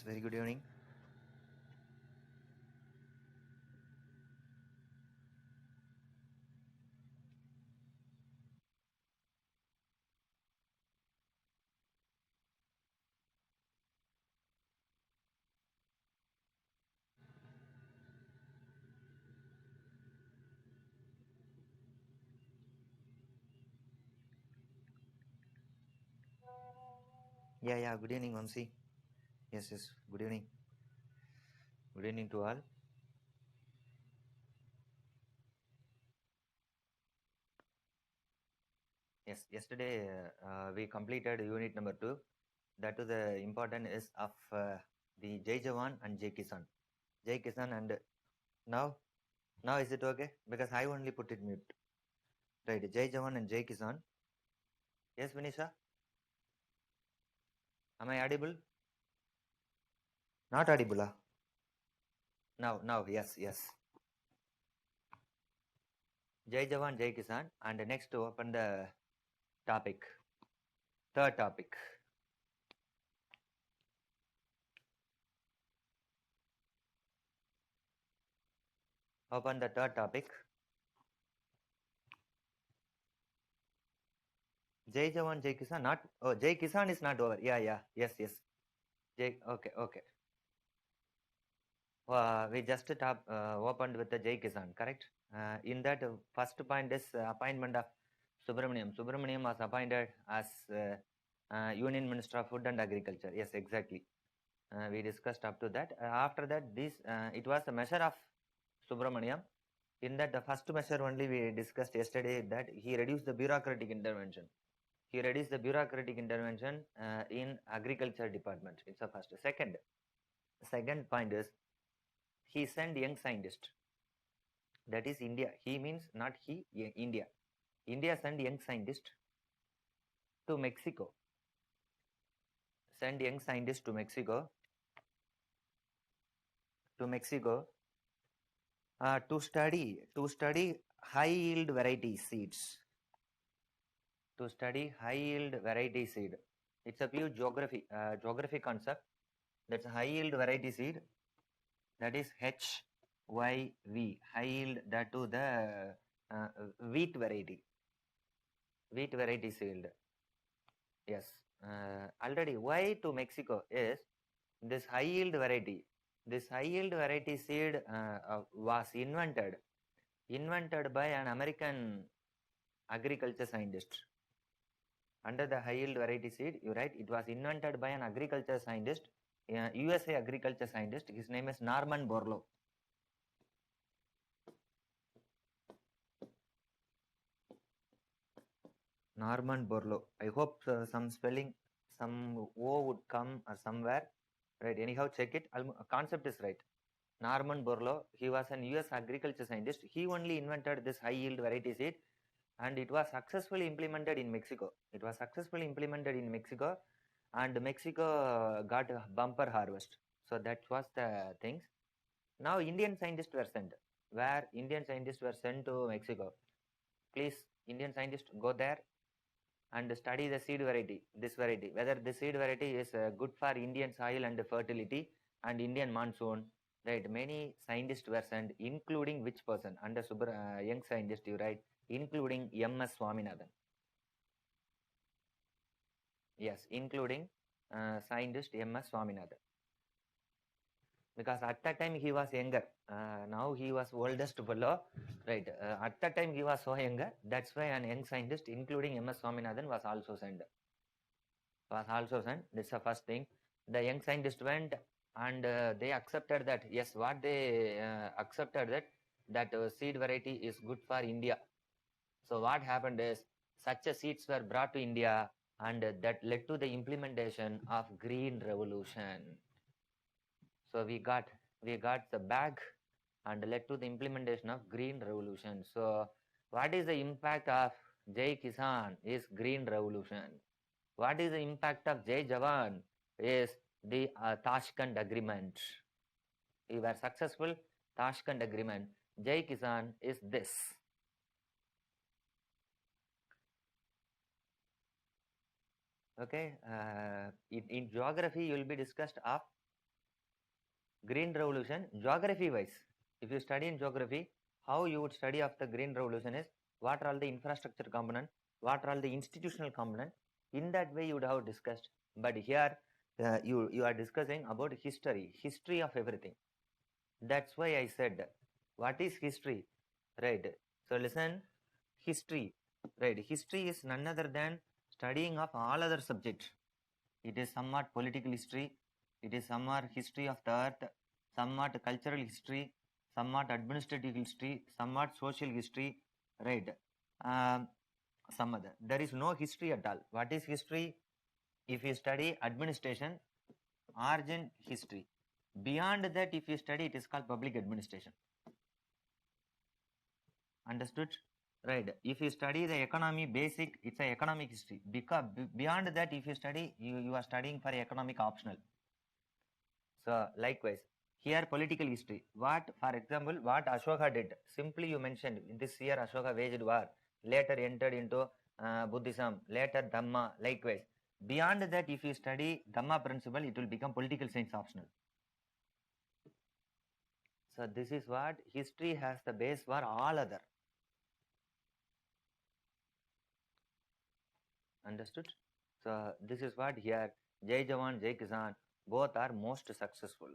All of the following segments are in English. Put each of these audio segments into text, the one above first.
very good evening. Yeah, good evening, Vamsi. Yes, good evening. Good evening to all. Yes, yesterday we completed unit number 2. That is the important is of the Jai Jawan and Jai Kisan. Jai Kisan and now is it okay? Because I only put it mute. Right, Jai Jawan and Jai Kisan. Yes, Vinisha? Am I audible? Not audible. Now, yes. Jai Jawan, Jai Kisan. And next to open the topic. Third topic. Open the third topic. Jai Jawan, Jai Kisan, not, oh, Jai Kisan is not over. Yeah, yes. Jai, okay. We just opened with the Jai Kisan, correct? In that, first point is appointment of Subramaniam. Subramaniam was appointed as Union Minister of Food and Agriculture. Yes, exactly. We discussed up to that. After that, this it was a measure of Subramaniam. In that, the first measure only we discussed yesterday that he reduced the bureaucratic intervention. He reduced the bureaucratic intervention in agriculture department. It's the first. Second point is he sent young scientist. That is India. He means not he, India. India sent young scientist to Mexico. Send young scientist to Mexico. To study high yield variety seeds. To study high yield variety seed. It's a pure geography concept. That's a high yield variety seed. That is HYV, high yield, that to the uh, wheat variety seed. Yes, already why to Mexico is this high yield variety. This high yield variety seed was invented by an American agriculture scientist. Under the high yield variety seed, you're right, it was invented by an agriculture scientist, USA agriculture scientist. His name is Norman Borlaug. Norman Borlaug. I hope some spelling, some O would come or somewhere. Right. Anyhow, check it. Concept is right. Norman Borlaug. He was an US agriculture scientist. He only invented this high yield variety seed, and it was successfully implemented in Mexico. And Mexico got a bumper harvest. So that was the things. Now Indian scientists were sent. Where Indian scientists were sent to Mexico. Please, Indian scientists, go there and study the seed variety, this variety, whether the seed variety is good for Indian soil and fertility and Indian monsoon. Right, many scientists were sent, including which person under young scientist, you write, including M.S. Swaminathan. Yes, including scientist M.S. Swaminathan. Because at that time he was younger. Now he was oldest fellow, right? At that time he was so younger. That's why an young scientist, including M.S. Swaminathan, was also sent. This is the first thing. The young scientist went and they accepted that, yes, what they accepted that seed variety is good for India. So what happened is such a seeds were brought to India, and that led to the implementation of green revolution. So we got the bag and led to the implementation of green revolution. So what is the impact of Jai Kisan is green revolution. What is the impact of Jai Jawan is the Tashkent agreement. We were successful, Tashkent agreement. Jai Kisan is this. Okay, in geography you will be discussed of Green Revolution, geography wise, if you study in geography, how you would study of the Green Revolution is what are all the infrastructure component, what are all the institutional component. In that way, you would have discussed. But here, you are discussing about history of everything. That's why I said, what is history? Right. So listen, history. Right. History is none other than studying of all other subjects. It is somewhat political history. It is somewhat history of the earth, somewhat cultural history, somewhat administrative history, somewhat social history. Right. Um, some other. There is no history at all. What is history? If you study administration, origin, history. Beyond that, if you study, it is called public administration. Understood? Right. If you study the economy basic, it's a economic history. Because beyond that, if you study, you are studying for economic optional. So likewise, here political history. What, for example, what Ashoka did. Simply you mentioned this year Ashoka waged war. Later entered into Buddhism. Later Dhamma. Likewise. Beyond that, if you study Dhamma principle, it will become political science optional. So this is what history has the base for all other. Understood? So this is what here Jai Jawan, Jai Kisan, both are most successful.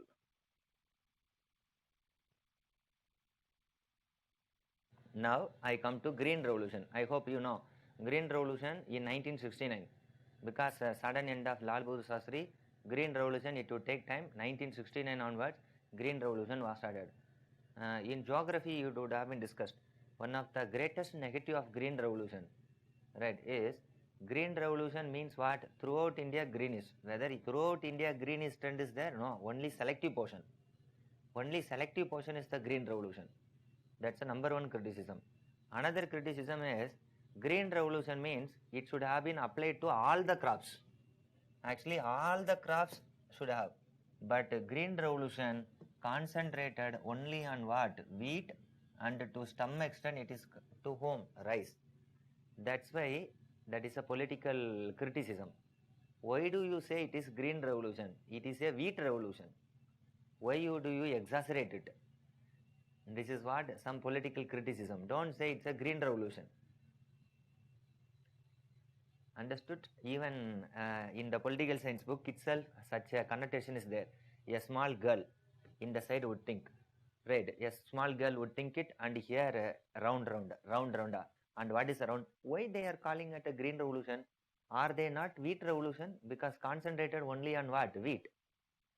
Now I come to Green Revolution. I hope you know Green Revolution in 1969, because sudden end of Lal Bahadur Shastri, Green Revolution it would take time. 1969 onwards, Green Revolution was started. In geography, you would have been discussed. One of the greatest negative of Green Revolution, right, is Green Revolution means what? Throughout India, green is. Whether throughout India green is trend is there? No, only selective portion. Only selective portion is the Green Revolution. That's the number one criticism. Another criticism is Green Revolution means it should have been applied to all the crops. Actually, all the crops should have. But Green Revolution concentrated only on what? Wheat, and to some extent it is to whom? Rice. That's why that is a political criticism. Why do you say it is Green Revolution? It is a wheat revolution. Why do you exaggerate it? This is what some political criticism. Don't say it's a Green Revolution. Understood? Even in the political science book itself, such a connotation is there. A small girl in the side would think, right? A small girl would think it, and here round. And what is around? Why they are calling it a Green Revolution? Are they not wheat revolution? Because concentrated only on what? Wheat.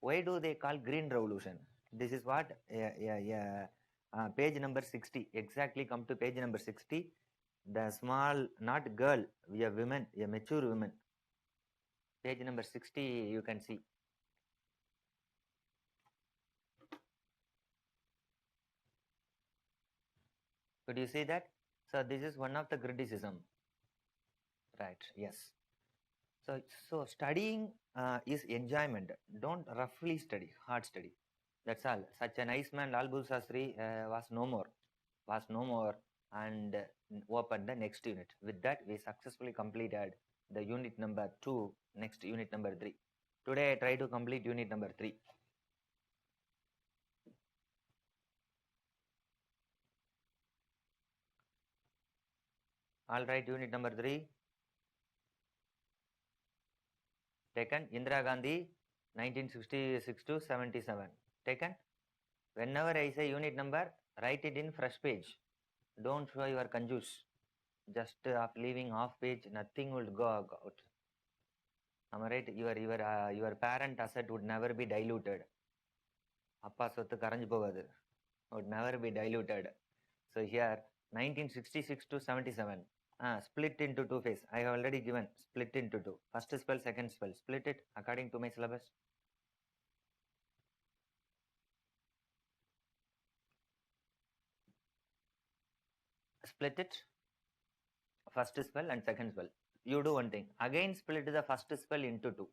Why do they call Green Revolution? This is what, page number 60. Exactly come to page number 60. The small, not girl, a woman, a mature woman. Page number 60, you can see. Could you see that? So this is one of the criticism. Right, yes. So studying is enjoyment. Don't roughly study, hard study. That's all. Such a nice man, Lal Bahadur Shastri, was no more, and opened the next unit. With that, we successfully completed the unit number 2, next unit number 3. Today, I try to complete unit number 3. All right, unit number 3. Taken Indira Gandhi, 1966 to 77. Taken. Whenever I say unit number, write it in fresh page. Don't show your confuse. Just of leaving half page, nothing will go out. Am I right? Your parent asset would never be diluted. Appa sottu karanju pogadu. Would never be diluted. So here 1966 to 77. Split into two phase. I have already given split into two. First spell, second spell. Split it according to my syllabus. Split it. First spell and second spell. You do one thing. Again split the first spell into two.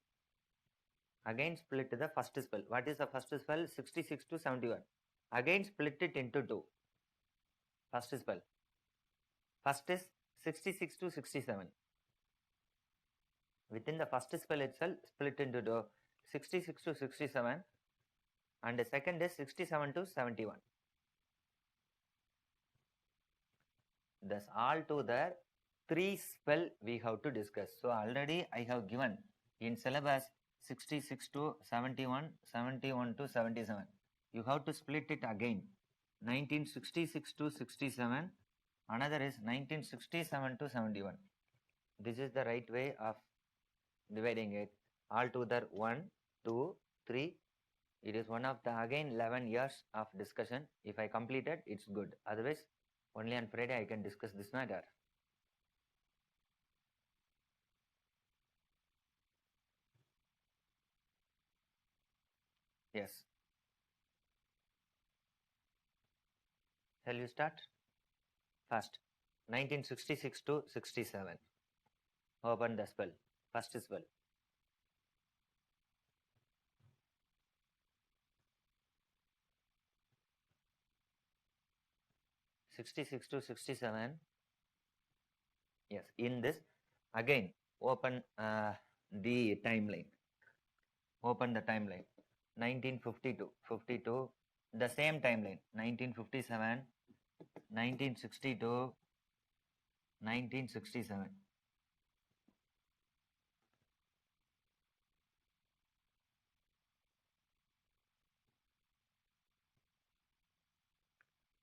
Again split the first spell. What is the first spell? 66 to 71. Again split it into two. First spell. First is 66 to 67. Within the first spell itself, split into two. 66 to 67. and the second is 67 to 71. Thus altogether 3 spell we have to discuss. So already I have given in syllabus 66 to 71, 71 to 77. You have to split it again. 1966 to 67, another is 1967 to 71. This is the right way of dividing it. Altogether 1, 2, 3. It is one of the again 11 years of discussion. If I complete it, it's good. Otherwise, only on Friday I can discuss this matter. Yes. Shall you start? First, 1966 to 67. Open the spell. First spell. 66 to 67. Yes. In this, again, open the timeline. Open the timeline. 1952. 52. The same timeline. 1957. 1962. 1967.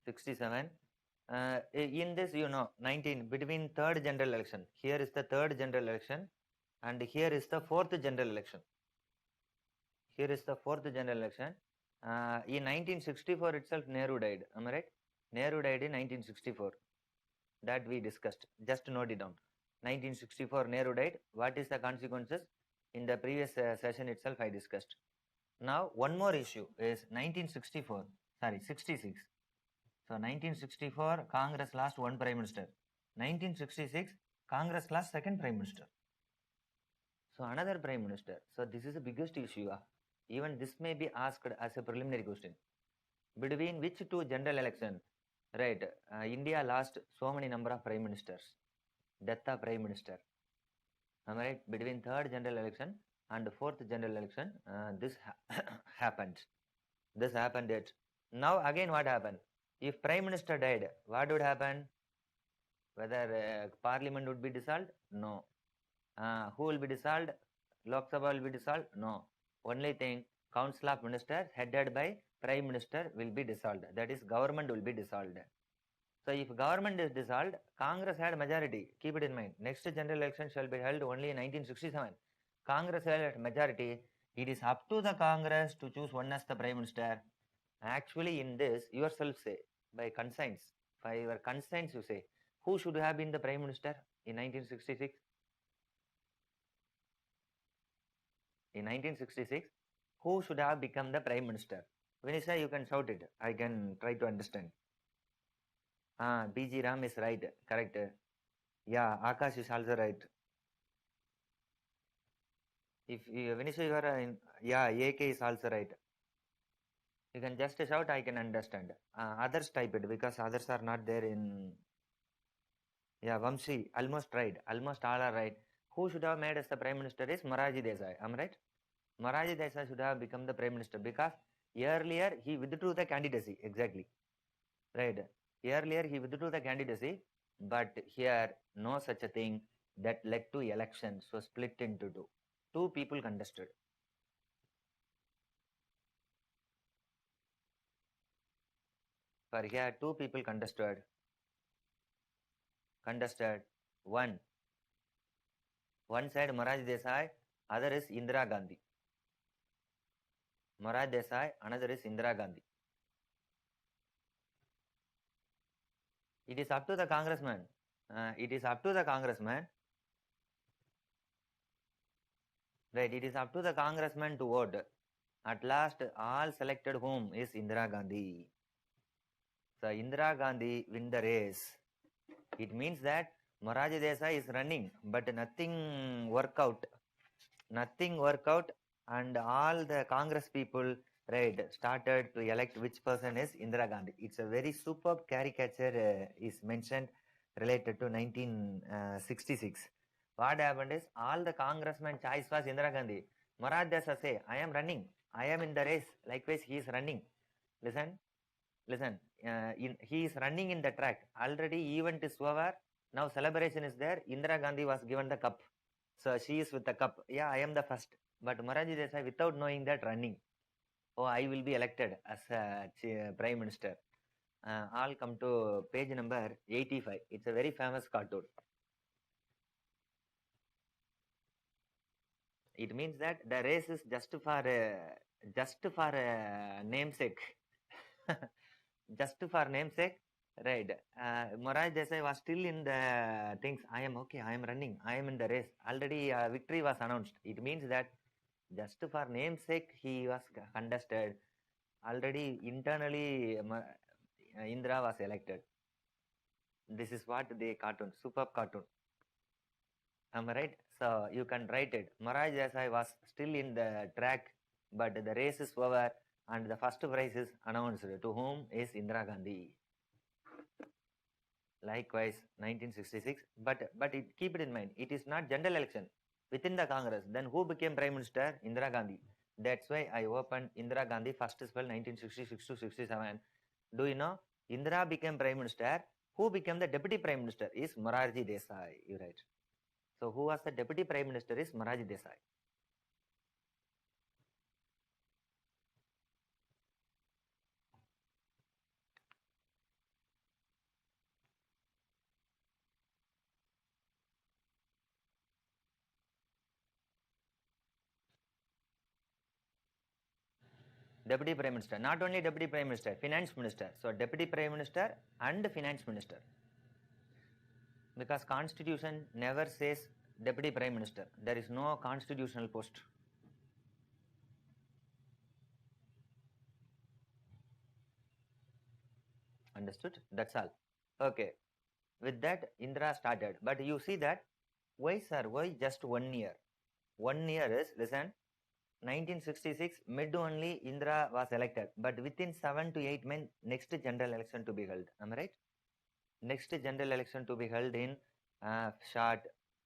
67. In this, 19, between third general election. Here is the third general election, and here is the fourth general election. Here is the fourth general election. In 1964 itself, Nehru died. Am I right? Nehru died in 1964. That we discussed. Just note it down. 1964, Nehru died. What is the consequences? In the previous session itself, I discussed. Now, one more issue is 1964. Sorry, 66. So 1964, Congress lost one prime minister. 1966, Congress lost second prime minister. So another prime minister. So this is the biggest issue. Even this may be asked as a preliminary question. Between which two general election, right? India lost so many number of prime ministers. Death of prime minister. Am I right? Between third general election and fourth general election, this happened. This happened it. Now again what happened? If prime minister died, what would happen? Whether parliament would be dissolved? No. Who will be dissolved? Lok Sabha will be dissolved? No. Only thing, council of ministers headed by prime minister will be dissolved. That is, government will be dissolved. So if government is dissolved, Congress had majority. Keep it in mind. Next general election shall be held only in 1967. Congress had majority. It is up to the Congress to choose one as the prime minister. Actually, in this, yourself say, by conscience, by your conscience you say, who should have been the prime minister in 1966? In 1966, who should have become the prime minister? Vinisha, you can shout it. I can try to understand. BG Ram is right. Correct. Yeah, Akash is also right. If Vinisha, you are yeah, AK is also right. You can just shout, I can understand. Others type it because others are not there in. Yeah, Vamshi, almost right. Almost all are right. Who should have made as the prime minister is Moraji Desai. Am I right? Moraji Desai should have become the prime minister because earlier he withdrew the candidacy. Exactly. Right. Earlier he withdrew the candidacy, but here no such a thing that led to elections was split into two. Two people contested. For here, two people contested. One side Moraji Desai, other is Indira Gandhi. Moraji Desai, another is Indira Gandhi. It is up to the congressman. It is up to the congressman. Right, it is up to the congressman to vote. At last, all selected whom is Indira Gandhi. So Indira Gandhi win the race. It means that Moraji Desai is running, but nothing work out. Nothing work out, and all the Congress people, right, started to elect which person is Indira Gandhi. It's a very superb caricature is mentioned related to 1966. What happened is all the congressman choice was Indira Gandhi. Moraji Desai say, I am running. I am in the race. Likewise, he is running. Listen, listen. He is running in the track. Already event is over. Now celebration is there. Indira Gandhi was given the cup. So she is with the cup. Yeah, I am the first. But Moraji Desai, without knowing that, running. Oh, I will be elected as a prime minister. All come to page number 85. It's a very famous cartoon. It means that the race is just for namesake. Just for namesake, right? Moraj Desai was still in the things. I am okay. I am running. I am in the race. Already victory was announced. It means that just for namesake he was contested. Already internally Indra was elected. This is what the cartoon, superb cartoon. Am I right? So you can write it. Moraj Desai was still in the track, but the race is over and the first prize is announced. To whom is Indira Gandhi? Likewise, 1966. But keep it in mind, it is not general election within the Congress. Then who became Prime Minister? Indira Gandhi. That's why I opened Indira Gandhi first spell 1966 to 67. Do you know? Indira became Prime Minister. Who became the Deputy Prime Minister is Morarji Desai. You write. So who was the Deputy Prime Minister is Morarji Desai. Deputy Prime Minister. Not only Deputy Prime Minister, Finance Minister. So Deputy Prime Minister and Finance Minister. Because Constitution never says Deputy Prime Minister. There is no constitutional post. Understood? That's all. Okay. With that, Indra started. But you see that, why, sir? Why just 1 year? 1 year is, listen, 1966, mid only Indra was elected. But within 7 to 8 months, next general election to be held. Am I right? Next general election to be held in short.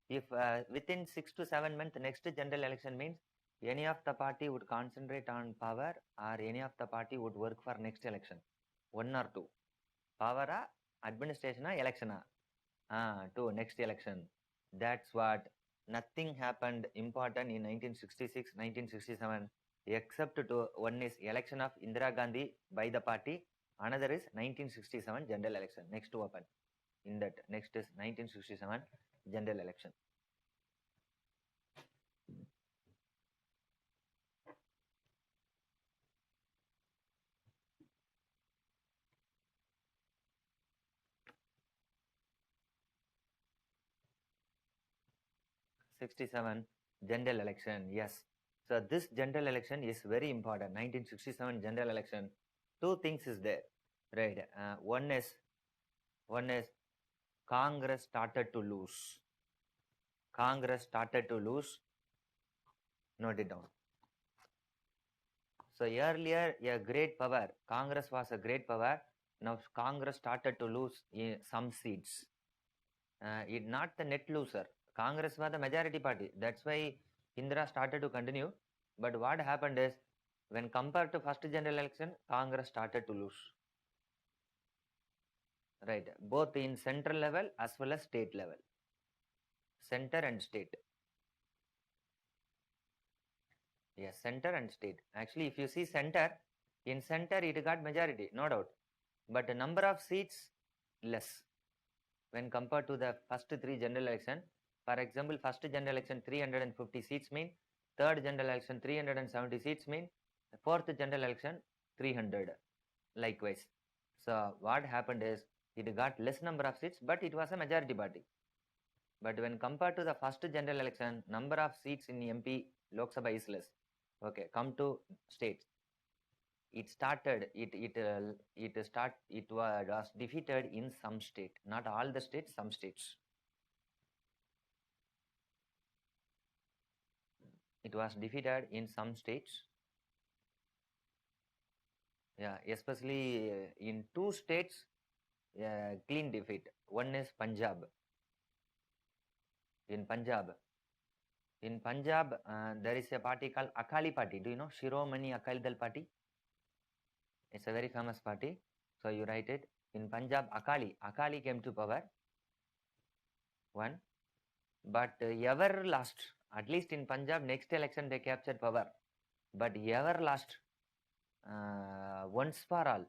If within 6 to 7 months, next general election means any of the party would concentrate on power or any of the party would work for next election. One or two. Power, administration, election. To next election. That's what. Nothing happened important in 1966, 1967 except to one is election of Indira Gandhi by the party. Another is 1967 general election. Next to open. In that next is 1967 general election. '67 general election, yes. So this general election is very important. 1967 general election. Two things is there, right? One is Congress started to lose. Congress started to lose. Note it down. So earlier, a great power. Congress was a great power. Now Congress started to lose some seats. It not the net loser. Congress was the majority party. That's why Indira started to continue. But what happened is, when compared to first general election, Congress started to lose. Right. Both in central level as well as state level. Center and state. Yes, center and state. Actually, if you see center, in center it got majority, no doubt. But the number of seats, less. When compared to the first three general election, for example, first general election 350 seats mean, third general election 370 seats mean, fourth general election 300. Likewise. So what happened is, it got less number of seats, but it was a majority party. But when compared to the first general election, number of seats in MP Lok Sabha is less. Okay, come to states. It was defeated in some state, not all the states, some states. It was defeated in some states. Yeah, especially in two states, clean defeat. One is Punjab. In Punjab, In Punjab, there is a party called Akali Party. Do you know Shiromani Akali Dal Party? It's a very famous party. So you write it. In Punjab, Akali came to power. One. But ever lost. At least in Punjab, next election they captured power. But ever lost. Once for all.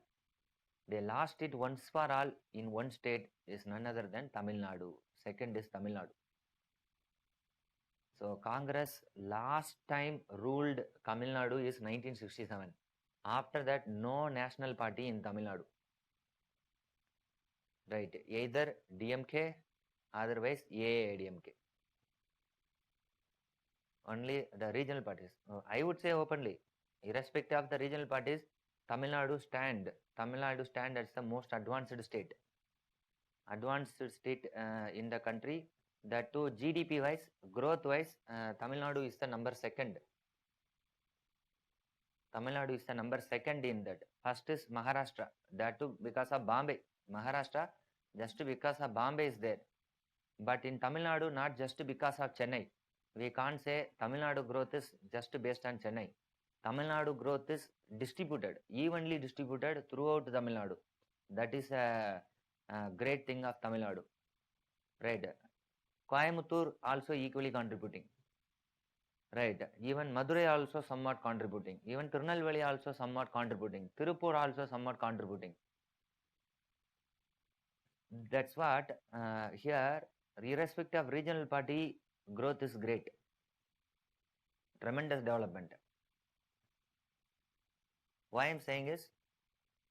They lost it once for all in one state is none other than Tamil Nadu. Second is Tamil Nadu. So Congress last time ruled Tamil Nadu is 1967. After that, no national party in Tamil Nadu. Right. Either DMK, otherwise AADMK. Only the regional parties. I would say openly, irrespective of the regional parties, Tamil Nadu stand as the most advanced state. Advanced state in the country. That too, GDP wise, growth wise, Tamil Nadu is the number second. Tamil Nadu is the number second in that. First is Maharashtra. That too because of Bombay. Maharashtra just because of Bombay is there. But in Tamil Nadu, not just because of Chennai. We can't say Tamil Nadu growth is just based on Chennai. Tamil Nadu growth is distributed, evenly distributed throughout Tamil Nadu. That is a great thing of Tamil Nadu. Right. Coimbatore also equally contributing. Right. Even Madurai also somewhat contributing. Even Tirunelveli also somewhat contributing. Tirupur also somewhat contributing. That's what here, irrespective of regional party, growth is great. Tremendous development. Why I'm saying is,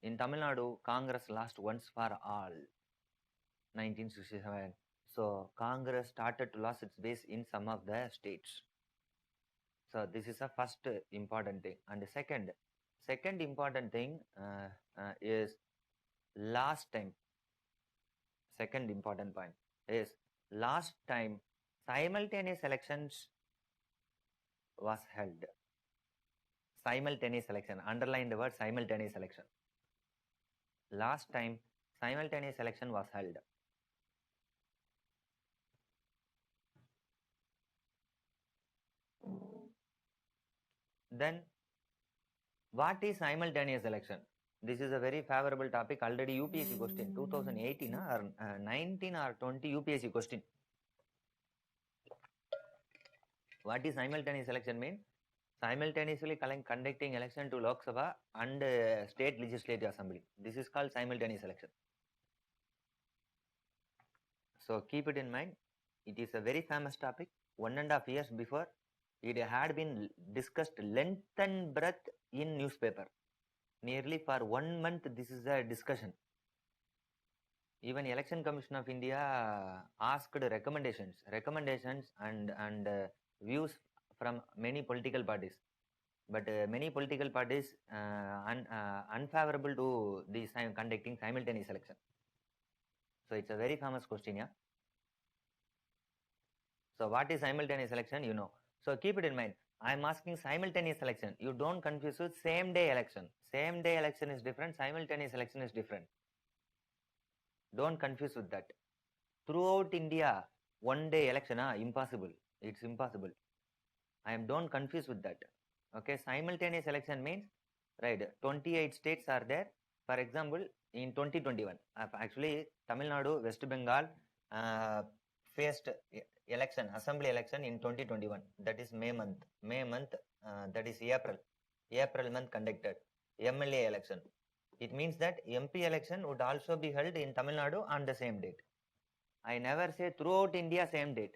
in Tamil Nadu, Congress lost once for all. 1967. So Congress started to lose its base in some of the states. So this is the first important thing. And the second important thing is last time. Second important point is last time simultaneous elections was held. Simultaneous election. Underline the word simultaneous election. Last time simultaneous election was held. Then what is simultaneous election? This is a very favorable topic. Already UPSC question 2018 or 19 or 20 UPSC question. What is simultaneous election mean? Simultaneously conducting election to Lok Sabha and state legislative assembly. This is called simultaneous election. So keep it in mind. It is a very famous topic. 1.5 years before, it had been discussed length and breadth in newspaper. Nearly for 1 month, this is a discussion. Even Election Commission of India asked recommendations and views from many political parties. But many political parties unfavorable to the conducting simultaneous election. So it's a very famous question, yeah. So what is simultaneous election? You know. So keep it in mind. I'm asking simultaneous election. You don't confuse with same day election. Same day election is different. Simultaneous election is different. Don't confuse with that. Throughout India, one day election, impossible. It's impossible. Don't confuse with that. Okay, simultaneous election means, right, 28 states are there. For example, in 2021, actually, Tamil Nadu, West Bengal faced election, assembly election in 2021. That is May month. That is April. April month conducted. MLA election. It means that MP election would also be held in Tamil Nadu on the same date. I never say throughout India same date.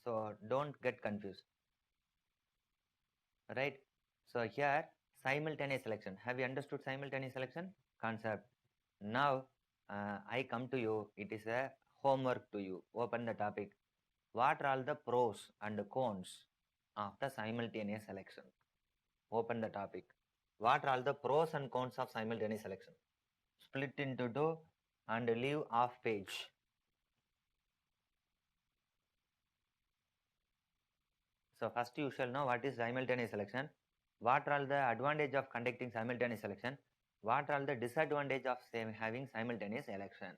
So don't get confused. Right? So here, simultaneous election. Have you understood simultaneous election concept? Now, I come to you. It is a homework to you. Open the topic. What are all the pros and cons of the simultaneous election? Open the topic. What are all the pros and cons of simultaneous election? Split into two and leave off page. So first you shall know what is simultaneous election. What are all the advantage of conducting simultaneous election? What are all the disadvantage of having simultaneous election?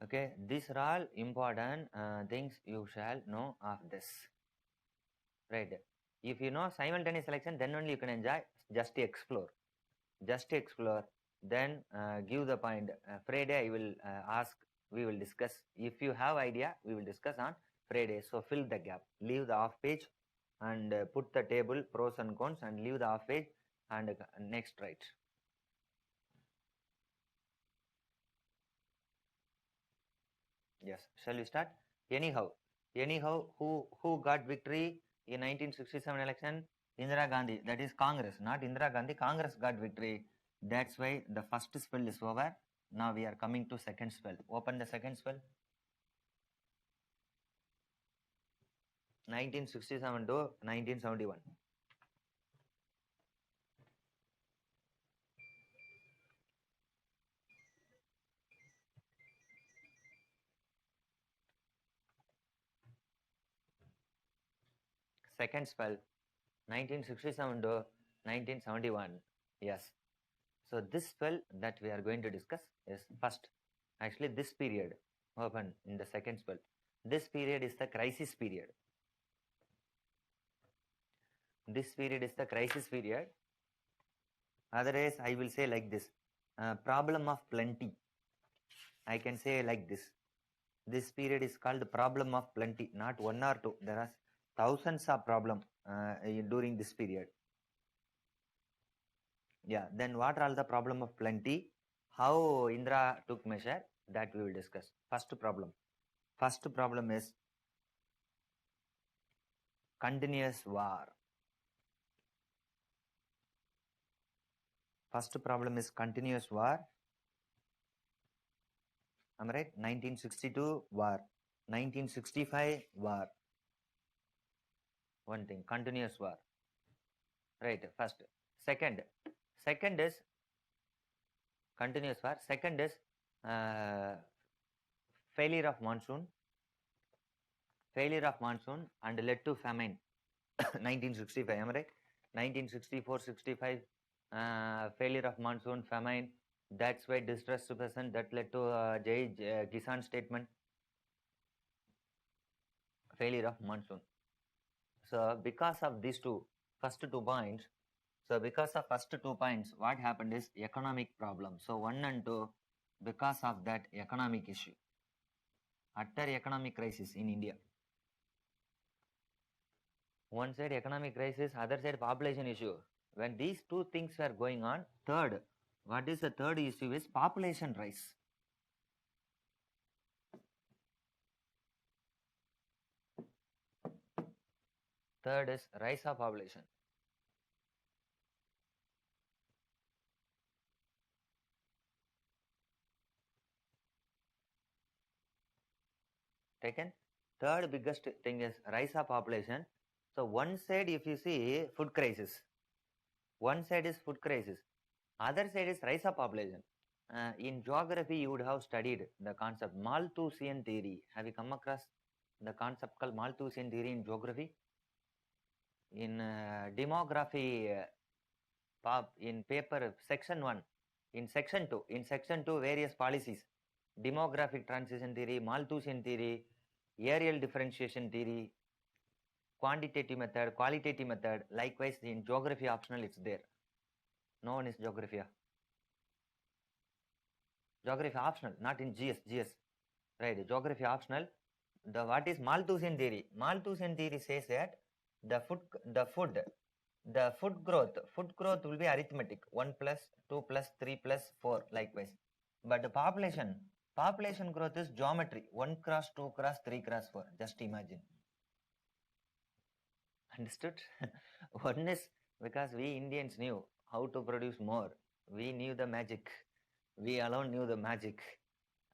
Okay, these are all important things you shall know of this. Right. If you know simultaneous selection, then only you can enjoy. Just explore. Just explore. Then give the point. Friday I will ask. We will discuss. If you have idea, we will discuss on Friday. So fill the gap. Leave the off page, and put the table pros and cons, and leave the off page, and next write. Yes. Shall we start? Anyhow, who got victory in 1967 election? Indira Gandhi. That is Congress, not Indira Gandhi. Congress got victory. That's why the first spell is over. Now we are coming to second spell. Open the second spell. 1967 to 1971. Second spell, 1967 to 1971. Yes. So this spell that we are going to discuss is first. Actually, this period open in the second spell. This period is the crisis period. This period is the crisis period. Otherwise, I will say like this. Problem of plenty. I can say like this. This period is called problem of plenty, not one or two. There are thousands of problem during this period. Yeah. Then what are all the problem of plenty? How Indra took measure, that we will discuss. First problem. First problem is continuous war. First problem is continuous war. Am I right? 1962 war. 1965 war. One thing, continuous war. Right. First. Second is continuous war. Second is uh, failure of monsoon. Failure of monsoon and led to famine. 1965. Am I right? 1964, 65. Failure of monsoon, famine. That's why distress person that led to Jai Kisan statement. Failure of monsoon. So because of these first 2 points, what happened is economic problem. So 1 and 2, because of that economic issue, utter economic crisis in India. One side economic crisis, other side population issue. When these two things were going on, third, what is the third issue is population rise. Third is rise of population. Taken. Third biggest thing is rise of population. So one side, if you see food crisis, one side is food crisis, other side is rise of population. In geography, you would have studied the concept Malthusian theory. Have you come across the concept called Malthusian theory in geography? In demography, in paper section 1, in section 2, various policies, demographic transition theory, Malthusian theory, areal differentiation theory, quantitative method, qualitative method. Likewise, in geography optional, it's there. No one is geography. Geography optional, not in GS. Right, geography optional. The what is Malthusian theory? Malthusian theory says that the food growth will be arithmetic, 1 plus 2 plus 3 plus 4 likewise. But the population growth is geometry, 1 cross 2 cross 3 cross 4. Just imagine. Understood? One is because we Indians knew how to produce more. We knew the magic. We alone knew the magic.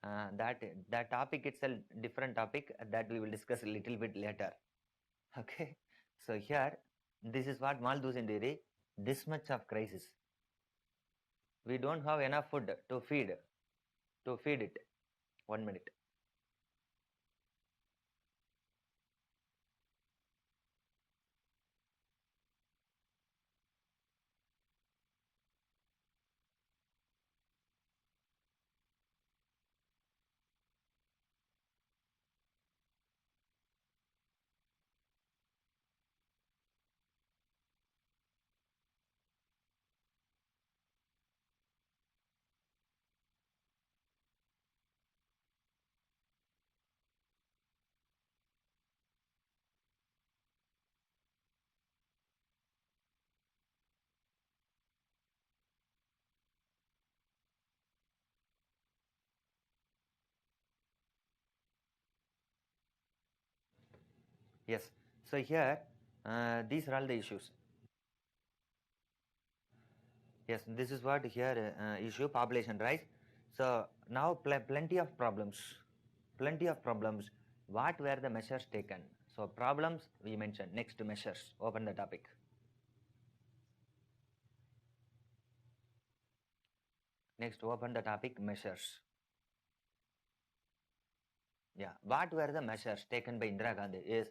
That topic itself, different topic that we will discuss a little bit later. Okay. So here, this is what Malthusian theory. This much of crisis. We don't have enough food to feed it. 1 minute. Yes. So here, these are all the issues. Yes, this is what here issue population rise. So now plenty of problems, plenty of problems. What were the measures taken? So problems we mentioned. Next measures. Open the topic. Next, open the topic measures. Yeah, what were the measures taken by Indira Gandhi? Is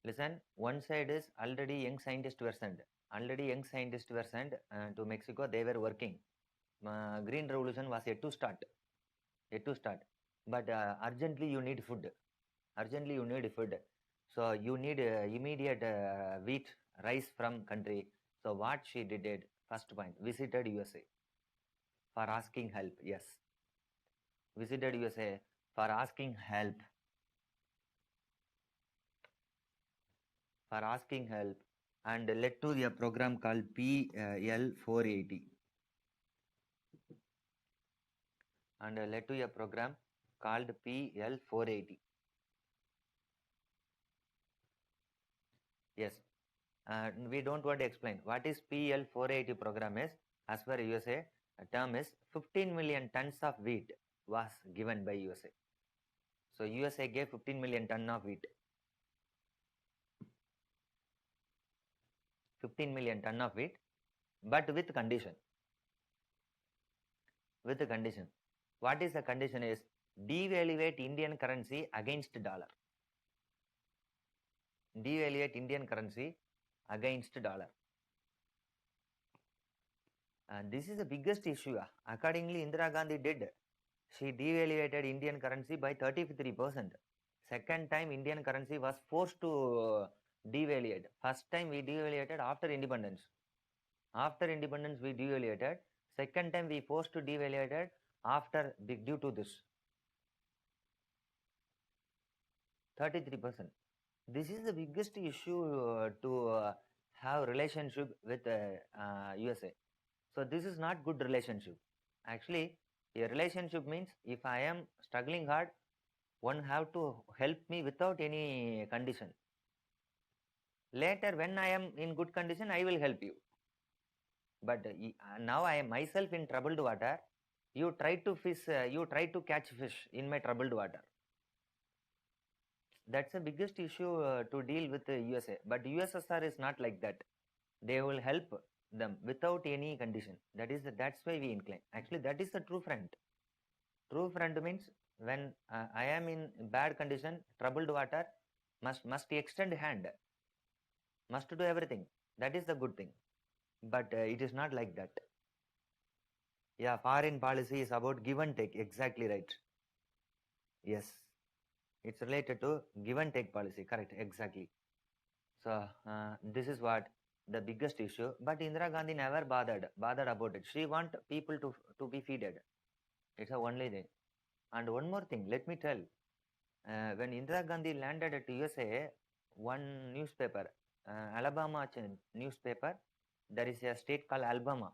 listen. One side is already young scientists were sent. Already young scientists were sent to Mexico. They were working. Green Revolution was yet to start. Yet to start. But urgently you need food. Urgently you need food. So you need immediate wheat, rice from country. So what she did, first point, visited USA for asking help. Yes, visited USA for asking help. For asking help and led to a program called PL 480 and led to a program called PL 480. Yes, we don't want to explain what is PL 480 program is. As per USA, a term is 15 million tons of wheat was given by USA. So USA gave 15 million ton of wheat. 15 million ton of wheat, but with condition. With the condition. What is the condition is devaluate Indian currency against dollar. Devaluate Indian currency against dollar. And this is the biggest issue. Accordingly, Indira Gandhi did. She devaluated Indian currency by 33%. Second time, Indian currency was forced to devaluate. First time we devaluated after independence. After independence, we devaluated. Second time, we forced to devaluated after due to this. 33%. This is the biggest issue to have relationship with USA. So this is not good relationship. Actually, a relationship means if I am struggling hard, one have to help me without any condition. Later, when I am in good condition, I will help you. But now I am myself in troubled water. You try to fish. You try to catch fish in my troubled water. That's the biggest issue to deal with USA. But USSR is not like that. They will help them without any condition. That's why we incline. Actually, that is the true friend. True friend means when I am in bad condition, troubled water, must extend hand, must do everything. That is the good thing. But it is not like that. Yeah, foreign policy is about give and take. Exactly right. Yes, it's related to give and take policy. Correct. Exactly. So this is what the biggest issue. But Indira Gandhi never bothered about it. She want people to be feeded. It's the only thing. And one more thing, let me tell. When Indira Gandhi landed at USA, one newspaper, Alabama newspaper, there is a state called Alabama.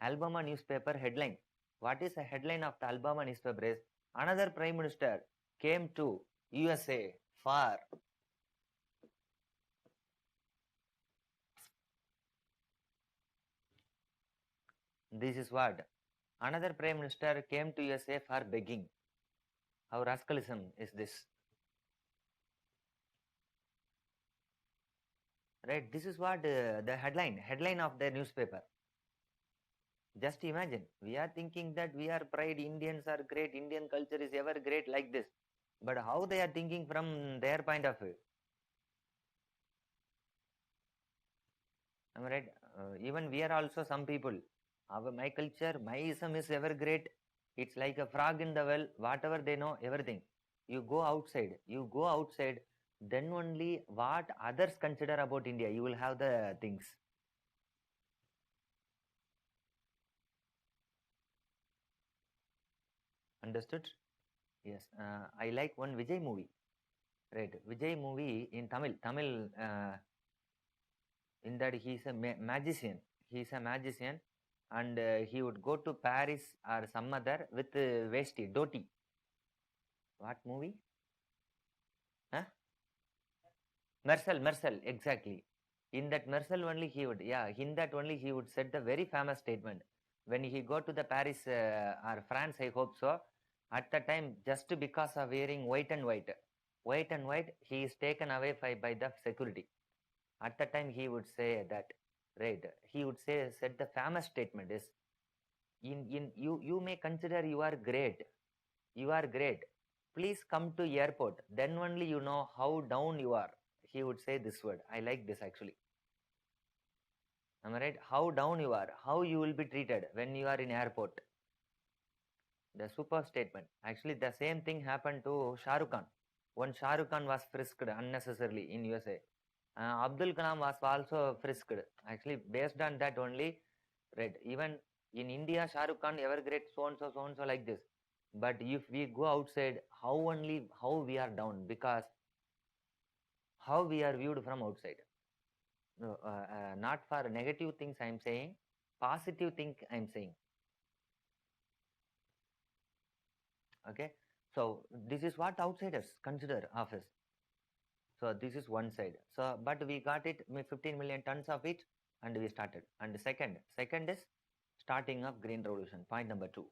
Alabama newspaper headline. What is the headline of the Alabama newspaper is another prime minister came to USA for this is what another prime minister came to USA for begging. How rascalism is this? Right? This is what the headline of the newspaper. Just imagine, we are thinking that we are pride, Indians are great, Indian culture is ever great like this. But how they are thinking from their point of view? Am I right? Even we are also some people. My culture, my ism is ever great. It's like a frog in the well, whatever they know, everything. You go outside, then only what others consider about India, you will have the things. Understood? Yes. I like one Vijay movie. Right. Vijay movie in Tamil, in that he's a magician. He's a magician and he would go to Paris or some other with vesti, dhoti. What movie? Huh? Mercel, exactly. In that Mercel only he would, yeah, in that only he would said the very famous statement. When he go to the Paris or France, I hope so, at the time, just because of wearing white and white, he is taken away by the security. At the time, he would say that, right? He would say, said the famous statement is, in you may consider you are great. Please come to airport. Then only you know how down you are. He would say this word. I like this actually. Am I right? How down you are, how you will be treated when you are in airport. The super statement. Actually, the same thing happened to Shah Rukh Khan. When Shah Rukh Khan was frisked unnecessarily in USA, Abdul Kalam was also frisked. Actually, based on that only, right? Even in India, Shah Rukh Khan ever great so and so like this. But if we go outside, how we are down because how we are viewed from outside. No, not for negative things I'm saying, positive thing I'm saying. Okay, so this is what outsiders consider of us. So this is one side. So but we got it 15 million tons of it, and we started. And second is starting of green revolution. Point number two.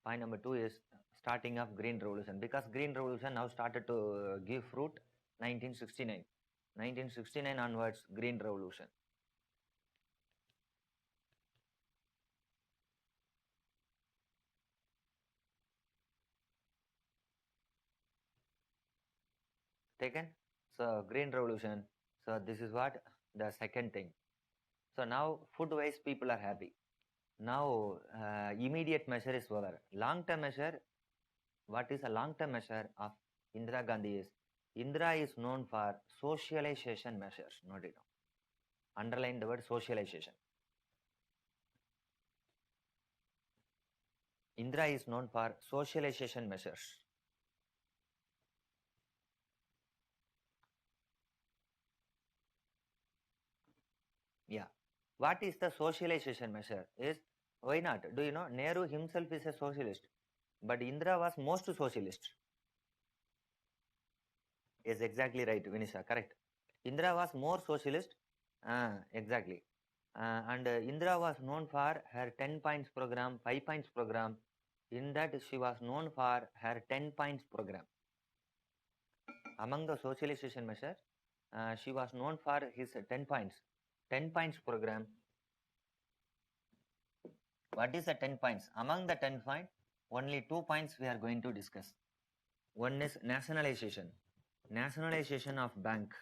Point number two is starting of green revolution, because green revolution now started to give fruit 1969. 1969 onwards, green revolution. Taken. So green revolution. So this is what the second thing. So now food wise people are happy. Now immediate measure is over. Long term measure. What is a long term measure of Indira Gandhi is, Indira is known for socialization measures. Note it down. Underline the word socialization. Indira is known for socialization measures. Yeah. What is the socialization measure? Is why not? Do you know Nehru himself is a socialist, but Indira was most socialist. Is exactly right, Vinisha. Correct. Indira was more socialist. Exactly. And Indira was known for her 10 points program, 5 points program. In that, she was known for her 10 points program. Among the socialization measures, she was known for his 10 points. 10 points program. What is the 10 points? Among the 10 points, only 2 points we are going to discuss. One is nationalization. Nationalization of bank.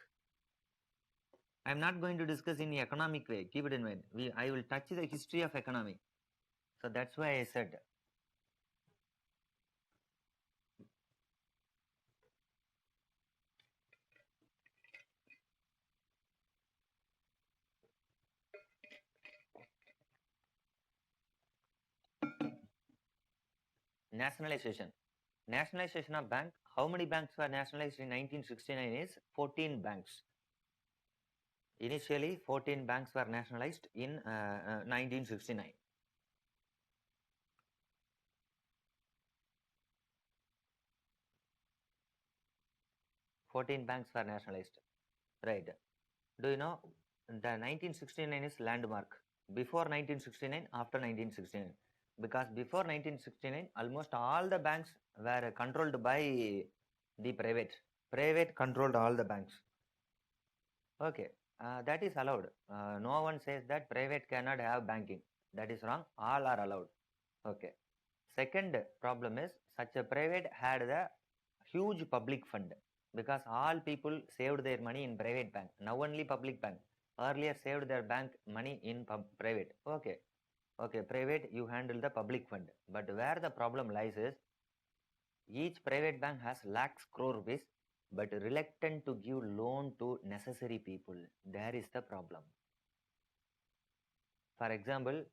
I am not going to discuss in the economic way. Keep it in mind. I will touch the history of economy. So that's why I said nationalization. Nationalization of bank. How many banks were nationalized in 1969 is 14 banks. Initially, 14 banks were nationalized in 1969. Fourteen banks were nationalized. Right. Do you know the 1969 is landmark? Before 1969, after 1969. Because before 1969, almost all the banks were controlled by the private. Private controlled all the banks. Okay, that is allowed. No one says that private cannot have banking. That is wrong. All are allowed. Okay. Second problem is such a private had the huge public fund, because all people saved their money in private bank. Now only public bank. Earlier saved their bank money in private. Okay. Okay, private you handle the public fund. But where the problem lies is each private bank has lakhs crore rupees but reluctant to give loan to necessary people. There is the problem. For example,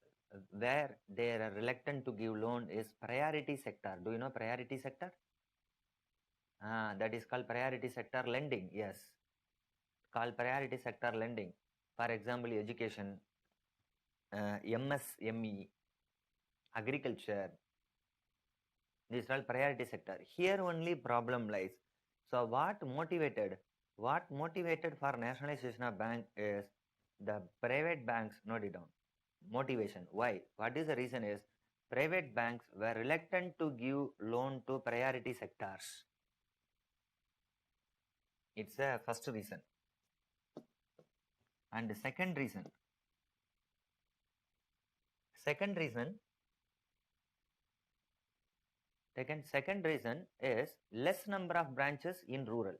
where they are reluctant to give loan is priority sector. Do you know priority sector? That is called priority sector lending. Yes, called priority sector lending. For example, education, MSME, agriculture. This is called priority sector. Here only problem lies. So what motivated What motivated for nationalization of bank is the private banks, note it down. Motivation. Why? What is the reason is private banks were reluctant to give loan to priority sectors. It's the first reason. And the second reason. Second reason. Second reason is less number of branches in rural.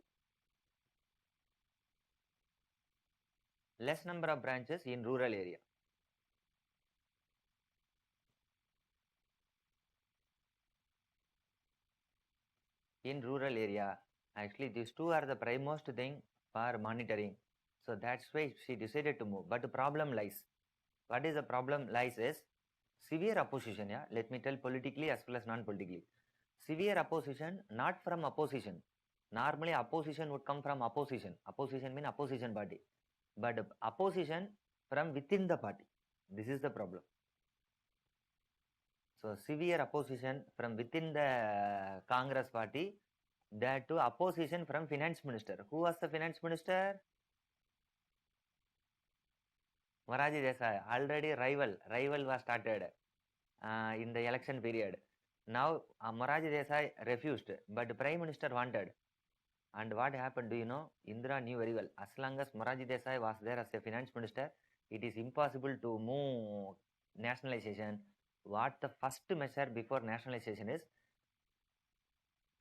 Less number of branches in rural area. In rural area, actually these two are the primemost thing for monitoring. So that's why she decided to move. But the problem lies. What is the problem lies is severe opposition. Yeah, let me tell politically as well as non-politically. Severe opposition, not from opposition. Normally opposition would come from opposition. Opposition means opposition party. But opposition from within the party. This is the problem. So severe opposition from within the Congress party, that to opposition from finance minister. Who was the finance minister? Moraji Desai. Already rival was started in the election period. Now Moraji Desai refused, but Prime Minister wanted. And what happened, do you know? Indira knew very well. As long as Moraji Desai was there as a finance minister, it is impossible to move nationalization. What the first measure before nationalization is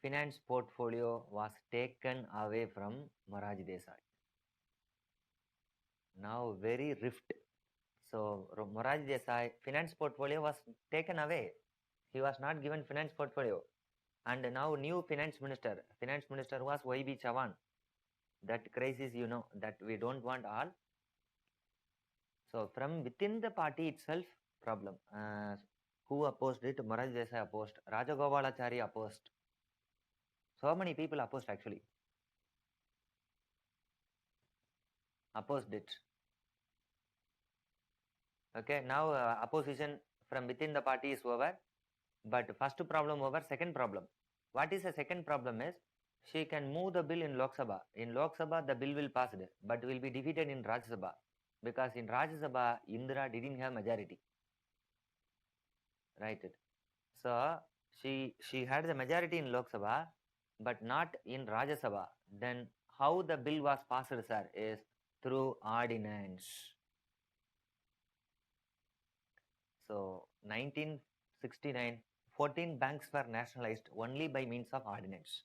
finance portfolio was taken away from Moraji Desai. Now very rift. So Moraji Desai finance portfolio was taken away. He was not given finance portfolio. And now new finance minister was YB Chavan. That crisis, you know, that we don't want all. So from within the party itself, problem. Who opposed it? Moraji Desai opposed. Rajagovalachari opposed. So many people opposed actually. Opposed it. Okay, now opposition from within the party is over. But first problem over, second problem. What is the second problem is, she can move the bill in Lok Sabha. In Lok Sabha, the bill will pass, but will be defeated in Rajya Sabha. Because in Rajya Sabha, Indira didn't have majority. Right? So, she had the majority in Lok Sabha, but not in Rajya Sabha. Then how the bill was passed, sir, is through ordinance. So, 1969, 14 banks were nationalized only by means of ordinance.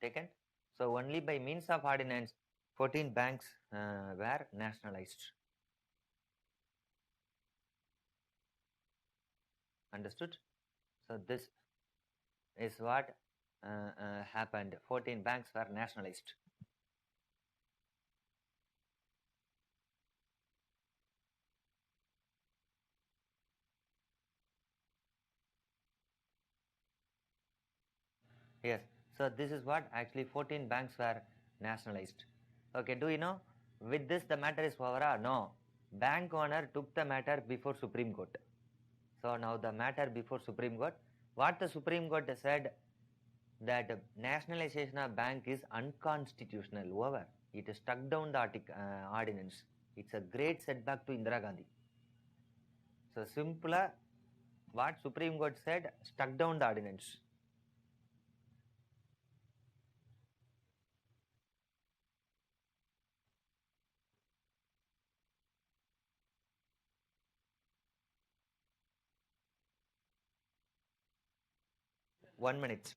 Taken. So only by means of ordinance, 14 banks were nationalized. Understood? So this is what happened. 14 banks were nationalized. Yes. So this is what actually 14 banks were nationalized. Okay. Do you know? With this, the matter is over. No. Bank owner took the matter before Supreme Court. So now the matter before Supreme Court. What the Supreme Court said, that nationalization of bank is unconstitutional. Over. It struck down the ordinance. It's a great setback to Indira Gandhi. So simpler, what Supreme Court said, struck down the ordinance. One minute.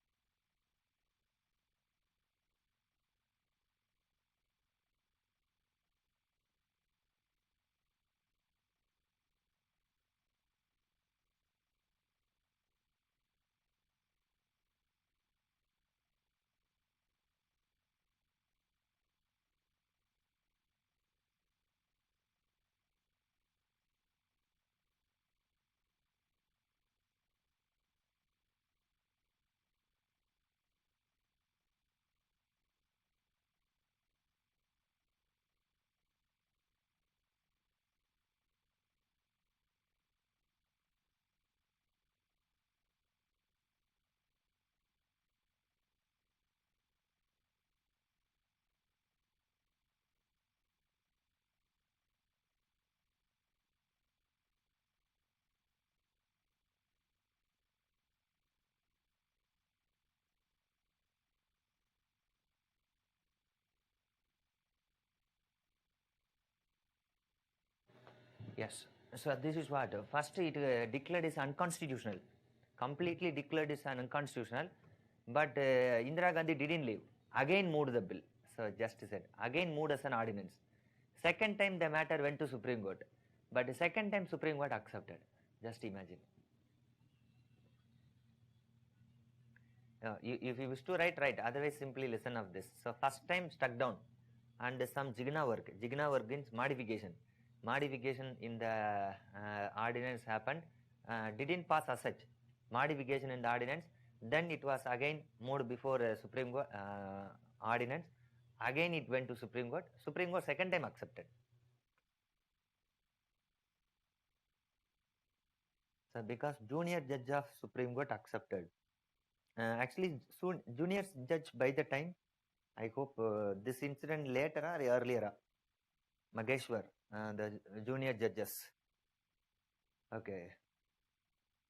Yes. So this is what first it declared is unconstitutional, completely declared is unconstitutional. But Indira Gandhi didn't leave. Again moved the bill. So just said again moved as an ordinance. Second time the matter went to Supreme Court, but the second time Supreme Court accepted. Just imagine. If you wish to write. Otherwise, simply listen of this. So first time struck down, and some Jigna work. Jigna work means modification. Modification in the ordinance happened. Didn't pass as such. Modification in the ordinance. Then it was again moved before Supreme Court ordinance. Again it went to Supreme Court. Supreme Court second time accepted. So because junior judge of Supreme Court accepted. Actually, soon junior judge by the time. I hope this incident later or earlier. Mageshwar, the junior judges. Okay.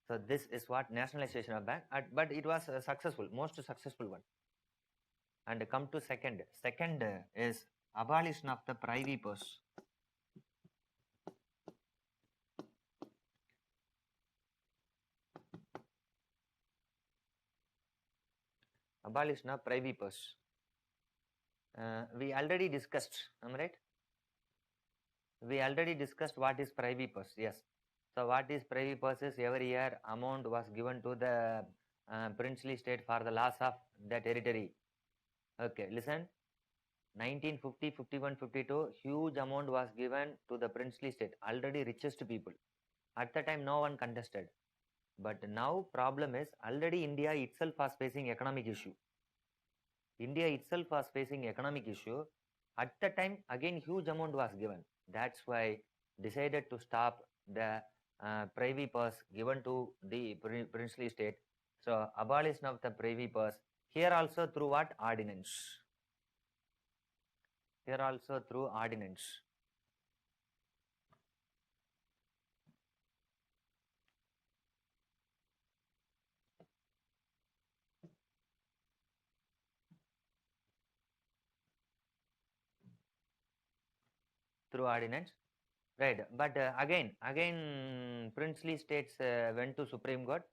So this is what nationalization of bank, but it was successful, most successful one. And come to second. Second is abolition of the privy purse. Abolition of privy purse. We already discussed, am I right? We already discussed what is privy purse. Yes. So what is privy purse is every year amount was given to the princely state for the loss of the territory. Okay, listen. 1950, 51, 52, huge amount was given to the princely state, already richest people. At the time, no one contested. But now problem is already India itself was facing economic issue. India itself was facing economic issue. At the time, again, huge amount was given. That's why decided to stop the privy purse given to the princely state. So abolition of the privy purse. Here also through what? Ordinance. Here also through ordinance. Through ordinance, right? But again princely states went to Supreme Court,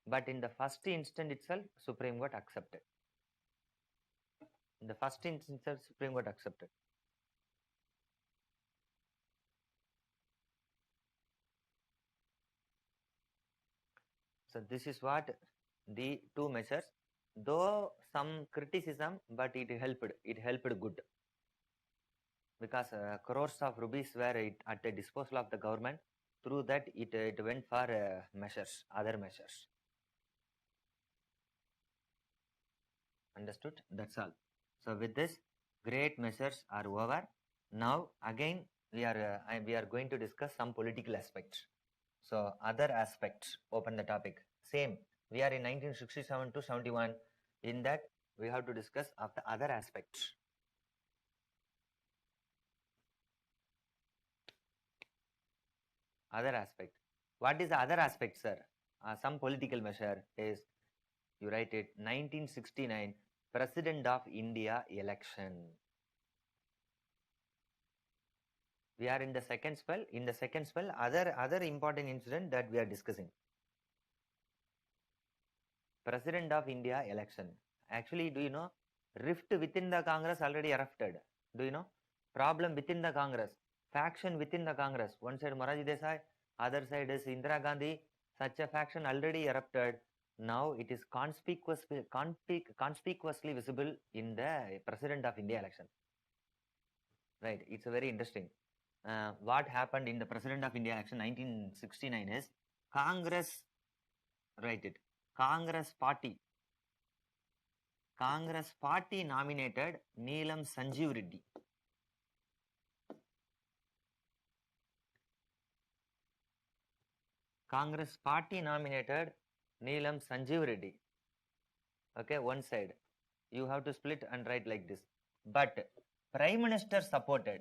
but in the first instant itself Supreme Court accepted. In the first instance itself Supreme Court accepted. So this is what the two measures, though some criticism, but it helped good, because crores of rupees were at the disposal of the government. Through that it went for other measures. Understood? That's all. So with this, great measures are over. Now again we are going to discuss some political aspects. So other aspects, open the topic. Same, we are in 1967 to 71. In that we have to discuss of the other aspects. Other aspect. What is the other aspect, sir? Some political measure is, you write it, 1969 President of India election. We are in the second spell. In the second spell, other important incident that we are discussing. President of India election. Actually, do you know, rift within the Congress already erupted? Do you know? Problem within the Congress. Faction within the Congress. One side Morarji Desai, other side is Indira Gandhi. Such a faction already erupted. Now it is conspicuously visible in the President of India election. Right, it's a very interesting. What happened in the President of India election 1969 is Congress, write it, Congress party nominated Neelam Sanjeev Reddy. Congress party nominated Neelam Sanjeev Reddy. Okay, one side. You have to split and write like this. But Prime Minister supported.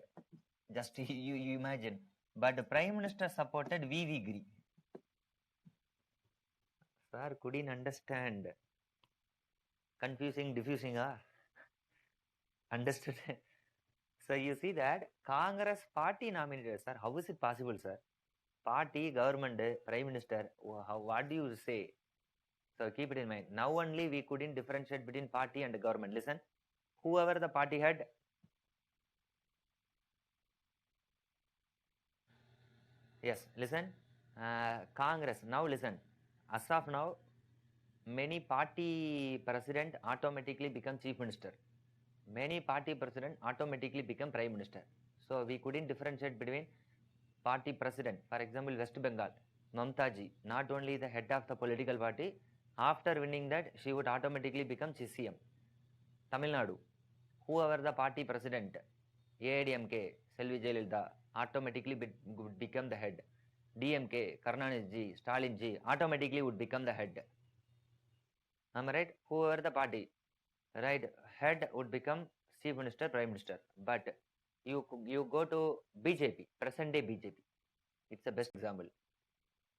Just you imagine. But the Prime Minister supported V.V. Giri. Sir, couldn't understand. Confusing, diffusing, Understood? So you see that Congress party nominated, sir. How is it possible, sir? Party, government, prime minister. What do you say? So keep it in mind. Now only we couldn't differentiate between party and government. Listen, whoever the party head. Yes, listen. Congress. Now listen. As of now, many party president automatically become chief minister. Many party president automatically become prime minister. So we couldn't differentiate between party president. For example, West Bengal, Mamta ji, not only the head of the political party, after winning that, she would automatically become CM. Tamil Nadu, whoever the party president, AIDMK, Selvi Jayalalitha, automatically would become the head. DMK, Karnanidhi ji, Stalin ji, automatically would become the head. Am I right? Whoever the party, right, head would become chief minister, prime minister. But you go to BJP, present day BJP. It's the best example.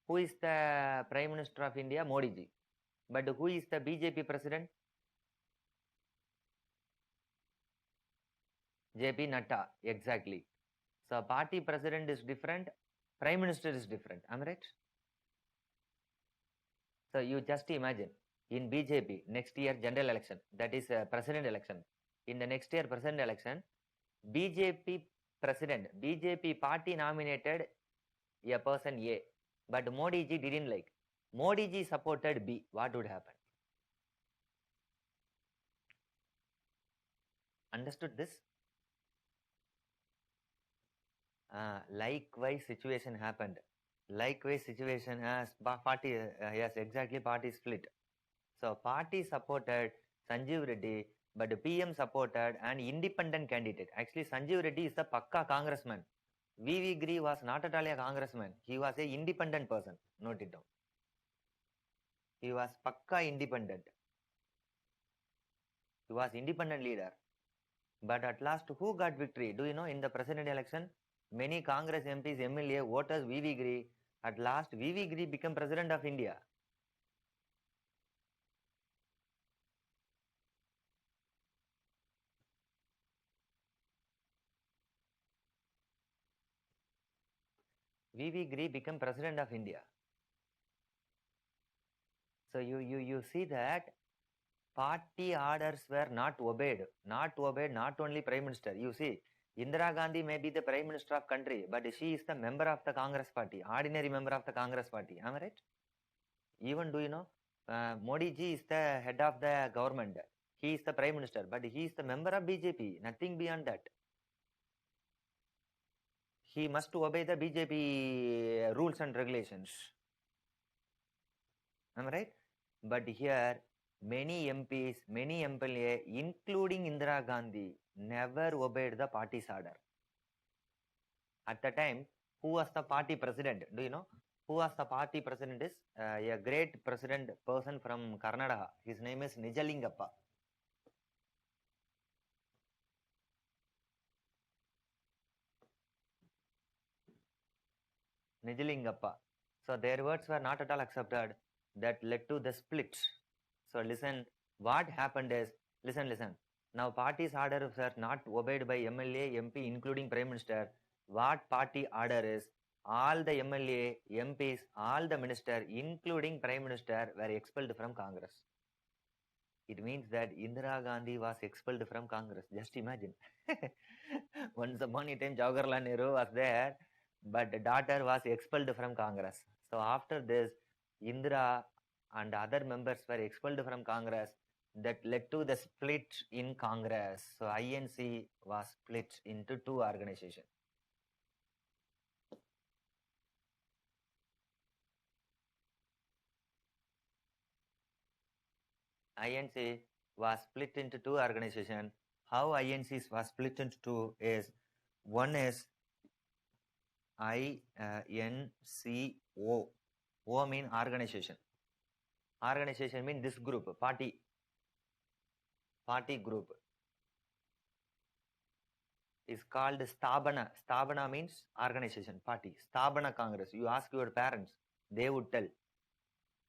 Who is the prime minister of India? Modi ji. But who is the BJP president? JP Natta. Exactly. So party president is different, prime minister is different. Am I right? So you just imagine in BJP next year general election, that is president election. In the next year president election, BJP president, BJP party nominated a person A, but Modi ji didn't like. Modi ji supported B. What would happen? Understood this? Likewise situation happened. Likewise situation as party, yes, exactly, party split. So party supported Sanjeev Reddy, but PM supported an independent candidate. Actually, Sanjeev Reddy is the Pakka congressman. V.V. Giri was not at all a congressman. He was a independent person. Note it down. He was Pakka independent. He was independent leader. But at last, who got victory? Do you know, in the president election, many Congress MPs, MLA, voters, V.V. Giri. At last, V.V. Giri became president of India. V.V. Giri became president of India. So you see that party orders were not obeyed. Not obeyed, not only prime minister. You see, Indira Gandhi may be the prime minister of country, but she is the member of the Congress party, ordinary member of the Congress party. Am I right? Even do you know, Modi ji is the head of the government. He is the prime minister, but he is the member of BJP. Nothing beyond that. He must obey the BJP rules and regulations. Am I right? But here, many MPs, many MLA, including Indira Gandhi, never obeyed the party's order. At the time, who was the party president? Do you know? Who was the party president is a great president person from Karnataka. His name is Nijalingappa. Nijalingappa. So their words were not at all accepted. That led to the split. So listen, what happened is, listen. Now party's orders are not obeyed by MLA, MP, including Prime Minister. What party order is, all the MLA, MPs, all the minister, including Prime Minister, were expelled from Congress. It means that Indira Gandhi was expelled from Congress. Just imagine. Once upon a time, Jawaharlal Nehru was there, but the daughter was expelled from Congress. So after this, Indira and other members were expelled from Congress. That led to the split in Congress. So INC was split into two organizations. INC was split into two organizations. How INC was split into two is, one is INCO. O mean organization. Organization mean this group, party group is called Stabana. Stabana means organization, party. Stabana Congress. You ask your parents, they would tell.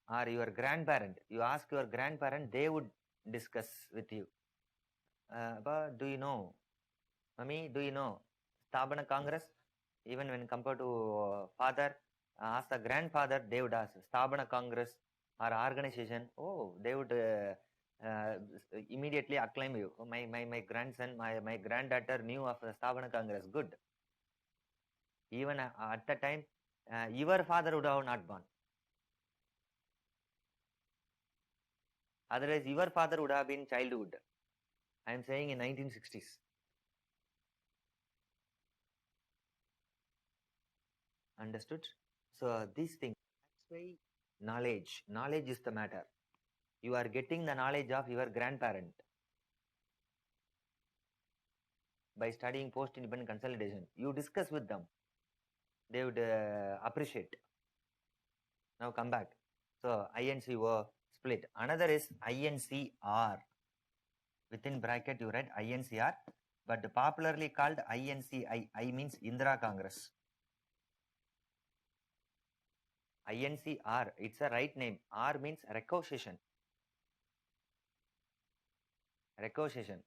Or your grandparent, you ask your grandparent, they would discuss with you. But do you know, Mummy, do you know Stabana Congress? Even when compared to father, as the grandfather, they would ask Stabana Congress or organization. Oh, they would immediately acclaim you. Oh, my grandson, my granddaughter knew of the Stabana Congress. Good. Even at the time, your father would have not gone. Otherwise, your father would have been childhood. I am saying in 1960s. Understood? So these things, that's why knowledge is the matter. You are getting the knowledge of your grandparent by studying post-independent consolidation. You discuss with them. They would appreciate. Now come back. So INCO split. Another is INCR. Within bracket you write INCR, but popularly called INCI. I means Indira Congress. INCR, it's a right name. R means recognition. Recognition.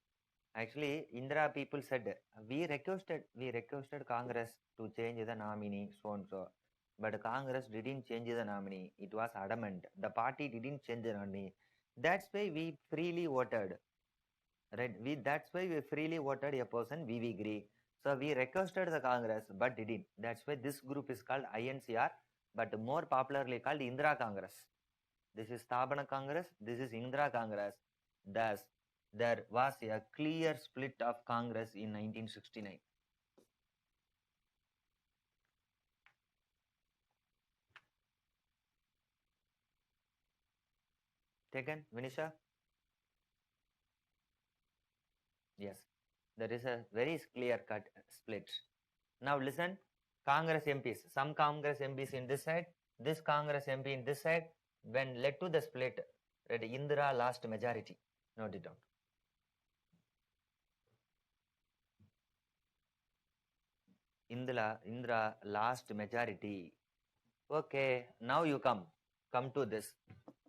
Actually, Indira people said, we requested Congress to change the nominee, so and so. But Congress didn't change the nominee. It was adamant. The party didn't change the nominee. That's why we freely voted. Right? That's why we freely voted a person we agree. So we requested the Congress but didn't. That's why this group is called INCR, but more popularly called Indira Congress. This is Stabana Congress. This is Indira Congress. Thus, there was a clear split of Congress in 1969. Taken, Vinisha? Yes, there is a very clear-cut split. Now listen, Congress MPs, some Congress MPs in this side, this Congress MP in this side, when led to the split, right, Indira lost majority. Note it down. Indira lost majority. Okay, now you come to this.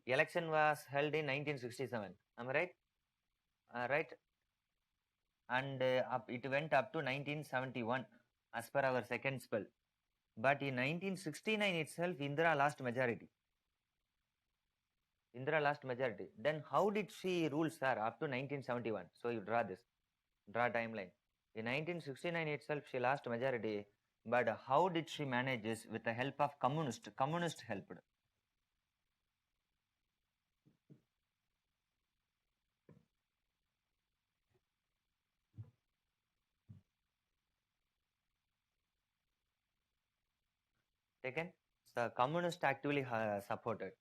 Election was held in 1967. Am I right? Right. And it went up to 1971 as per our second spell. But in 1969 itself, Indira lost majority. Indira lost majority. Then how did she rule, sir, up to 1971? So you draw timeline. In 1969 itself, she lost majority. But how did she manage this? With the help of communist? Communist helped. Taken? The communist actively supported.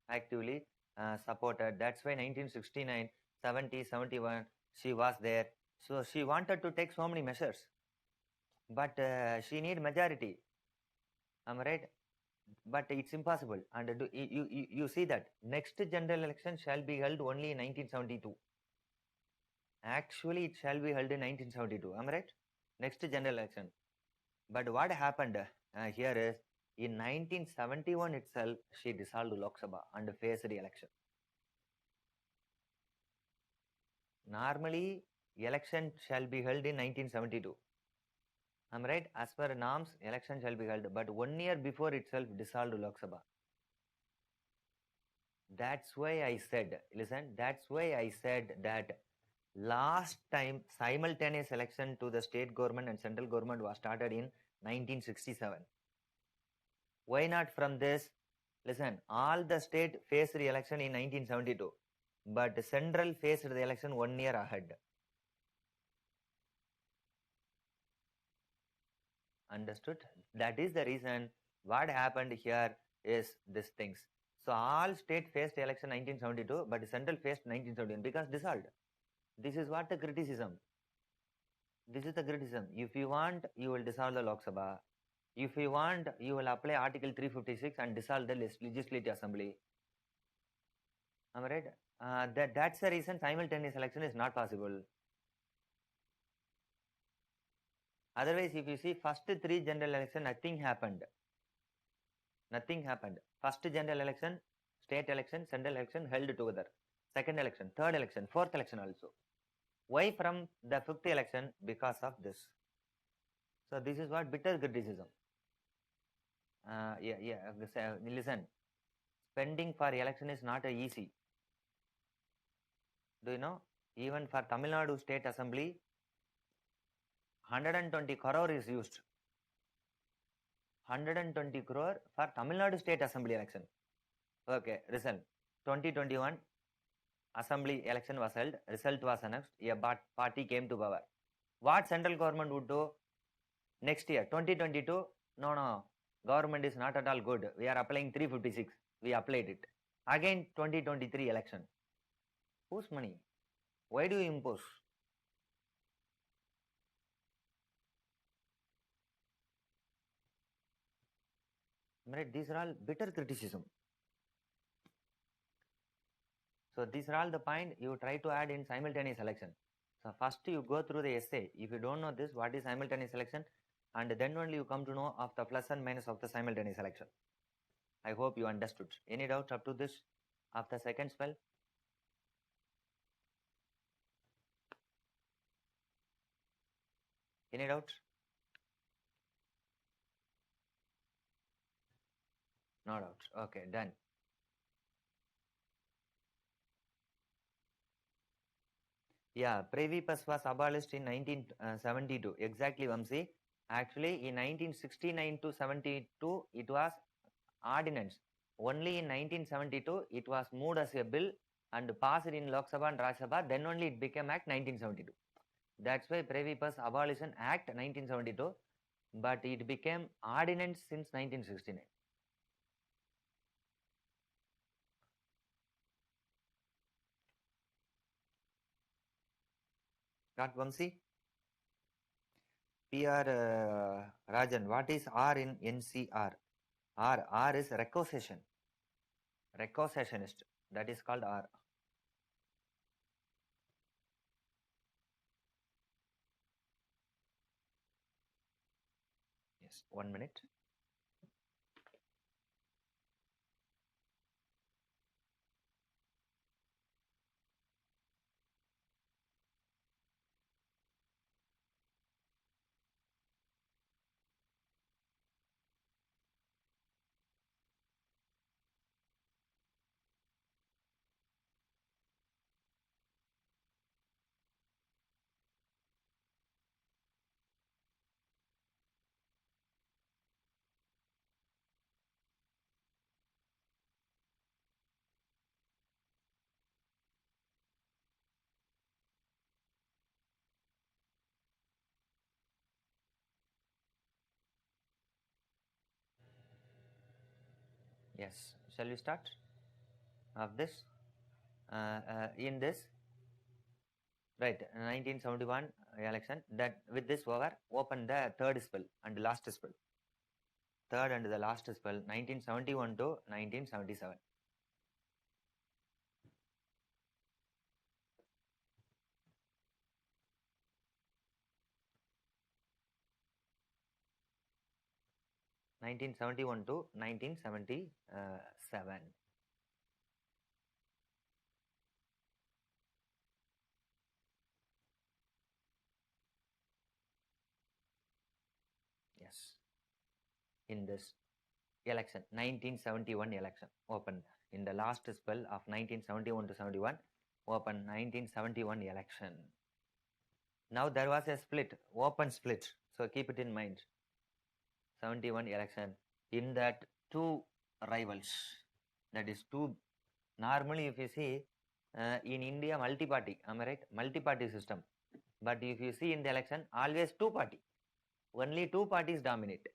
Actively supported. That's why 1969, 70, 71, she was there. So she wanted to take so many measures. But she need majority. Am I right? But it's impossible. And you see that next general election shall be held only in 1972. Actually, it shall be held in 1972. Am I right? Next general election. But what happened here is in 1971 itself, she dissolved Lok Sabha and faced the election. Normally, election shall be held in 1972. Am I right? As per norms, election shall be held. But 1 year before itself, dissolved Lok Sabha. That's why I said, listen, that's why I said that last time simultaneous election to the state government and central government was started in 1967. Why not from this? Listen, all the state faced the election in 1972, but central faced the election 1 year ahead. Understood? That is the reason what happened here is these things. So all state faced election 1972, but central faced 1971 because dissolved. This is what the criticism. This is the criticism. If you want, you will dissolve the Lok Sabha. If you want, you will apply Article 356 and dissolve the Legislative Assembly. Am I right? That's the reason simultaneous election is not possible. Otherwise, if you see first 3 general election, nothing happened. Nothing happened. First general election, state election, central election held together. second election, third election, fourth election also. Why from the fifth election? Because of this. So this is what bitter criticism. Listen, spending for election is not easy. Do you know? Even for Tamil Nadu State Assembly, 120 crore is used. 120 crore for Tamil Nadu State Assembly election. Okay, result. 2021 Assembly election was held. Result was announced. A party came to power. What central government would do next year? 2022? No. Government is not at all good. We are applying 356. We applied it. Again 2023 election. Whose money? Why do you impose? Right? These are all bitter criticism. So these are all the point you try to add in simultaneous election. So first you go through the essay. If you don't know this, what is simultaneous election? And then only you come to know of the plus and minus of the simultaneous election. I hope you understood. Any doubts up to this of the second spell? Any doubts? No doubts. Okay, done. Yeah, Privy PIC was abolished in 1972. Exactly, Vamsi. Actually, in 1969 to 72, it was ordinance. Only in 1972, it was moved as a bill and passed in Lok Sabha and Rajya Sabha. Then only it became Act 1972. That's why Privy PIC Abolition Act 1972, but it became ordinance since 1969. Got Vamsi? PR Rajan, what is R in NCR? R is requisition. Requisitionist. That is called R. Yes, 1 minute. Yes. Shall we start of this? In this, right, 1971 election, that with this over, open the third spell and last spell. Third and the last spell, 1971 to 1977. (1971 to 1977). Yes. In this election, 1971 election, open in the last spell of 1971 to 71, open 1971 election. Now there was a split, open split. So keep it in mind. 71 election. In that, two rivals. That is two. Normally, if you see in India, multi-party. Am I right? Multi-party system. But if you see in the election, always two party. Only two parties dominate.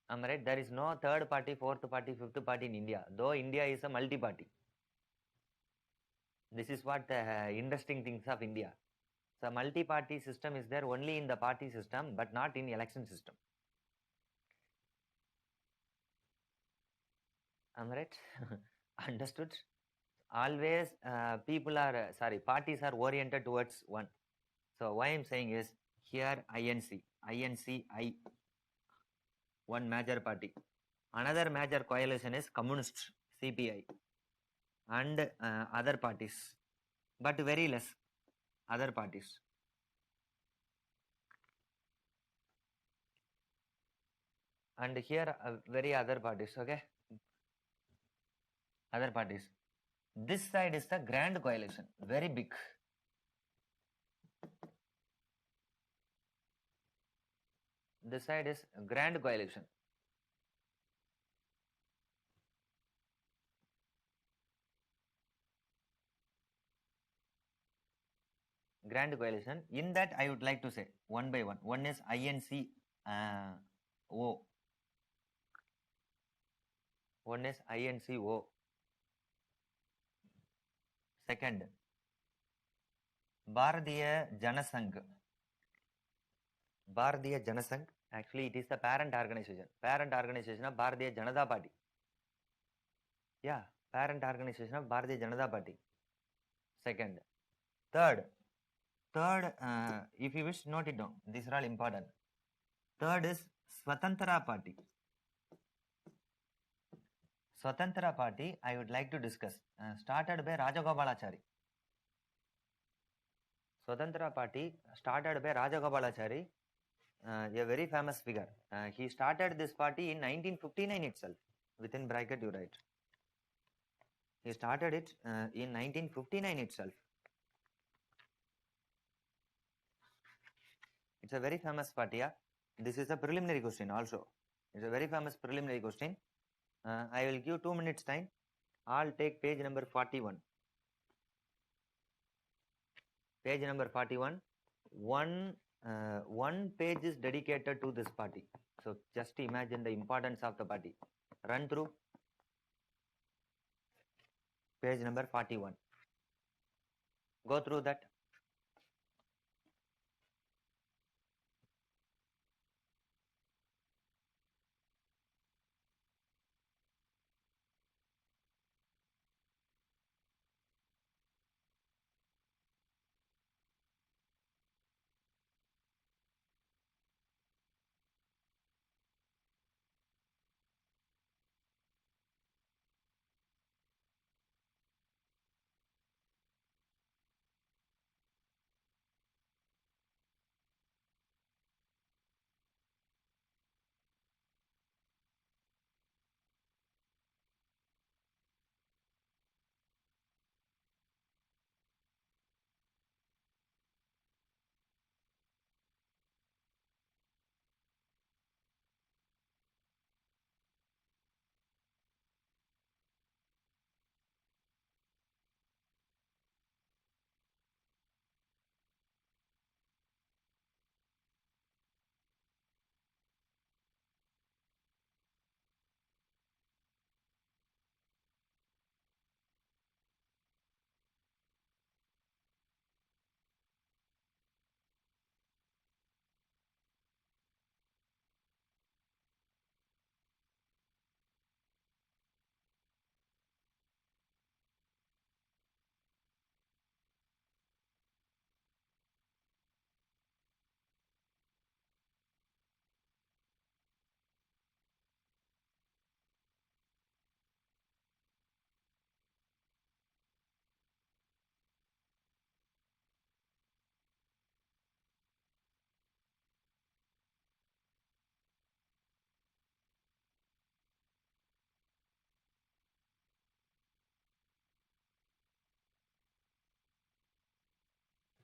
Am I right? There is no third party, fourth party, fifth party in India. Though India is a multi-party. This is what the interesting things of India. So multi-party system is there only in the party system, but not in election system. Am I right? Understood? Always parties are oriented towards one. So why I'm saying is here INC, one major party. Another major coalition is Communist, CPI. and other parties, but very less other parties. And here very other parties, okay? Other parties. This side is the grand coalition, very big. This side is grand coalition. Grand coalition. In that, I would like to say one by one. One is INC O. One is INCO. Second, Bharatiya Janasangh. Bharatiya Janasangh. Actually, it is the parent organization. Parent organization of Bharatiya Janata Party. Yeah, parent organization of Bharatiya Janata Party. Second. Third, if you wish, note it down. These are all important. Third is Swatantra Party. Swatantra Party, I would like to discuss. Started by Rajagopalachari. Swatantra Party started by Rajagopalachari, a very famous figure. He started this party in 1959 itself. Within bracket, you write. He started it in 1959 itself. It's a very famous party. Yeah? This is a preliminary question also. It's a very famous preliminary question. I will give 2 minutes time. I'll take page number 41. Page number 41. One page is dedicated to this party. So just imagine the importance of the party. Run through page number 41. Go through that.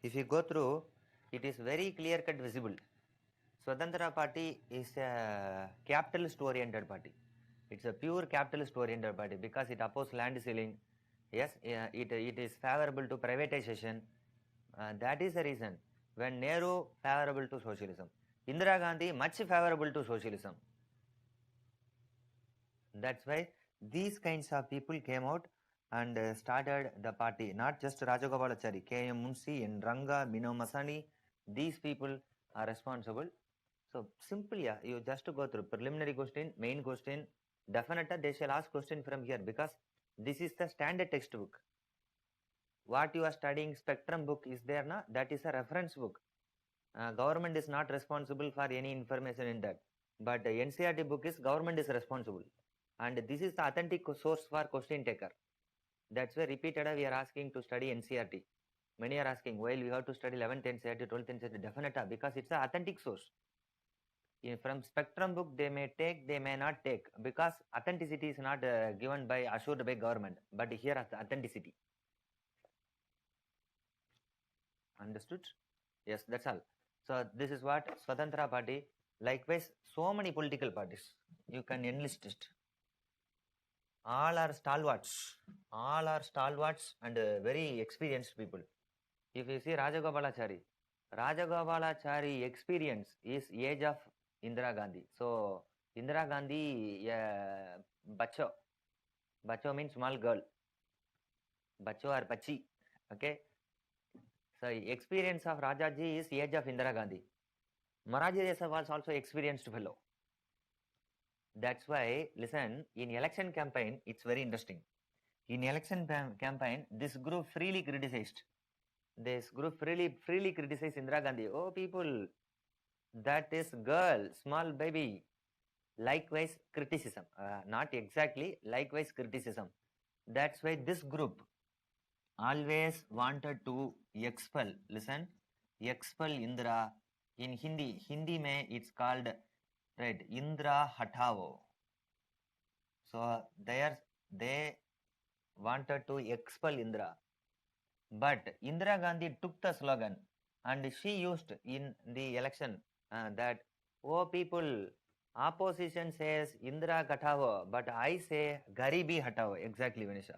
If you go through, it is very clear-cut visible. Swatantra Party is a capitalist-oriented party. It's a pure capitalist-oriented party because it opposes land ceiling. Yes, it is favorable to privatization. That is the reason. When Nehru favorable to socialism, Indira Gandhi much favorable to socialism. That's why these kinds of people came out and started the party. Not just Rajagopalachari, K.M. Munshi, and Ranga, Mino Masani. These people are responsible. So simply, yeah, you just go through preliminary question, main question. Definitely, they shall ask question from here because this is the standard textbook. What you are studying, spectrum book is there, na? That is a reference book. Government is not responsible for any information in that. But NCERT book is government is responsible. And this is the authentic source for question taker. That's why repeated we are asking to study NCRT. Many are asking, while we have to study 11th NCRT, 12th NCRT, definitely, because it's an authentic source. From Spectrum book, they may take, they may not take, because authenticity is not given by, assured by government, but here authenticity. Understood? Yes, that's all. So this is what Swatantra Party. Likewise, so many political parties. You can enlist it. All are stalwarts. All are stalwarts and very experienced people. If you see Rajagopalachari experience is age of Indira Gandhi. So Indira Gandhi, bacho. Bacho means small girl. Bacho or bachi. Okay. So experience of Rajaji is age of Indira Gandhi. Moraji Desai was also experienced fellow. That's why, listen, in election campaign, it's very interesting. In election campaign, this group freely criticized. This group freely criticized Indira Gandhi. Oh, people, that is girl, small baby. Likewise, criticism. Not exactly, likewise, criticism. That's why this group always wanted to expel. Listen, expel Indira. In Hindi mein it's called, right, Indra Hatavo. So they wanted to expel Indra. But Indira Gandhi took the slogan and she used in the election that, oh people, opposition says Indra Hatavo, but I say Garibi Hatavo. Exactly, Vanisha.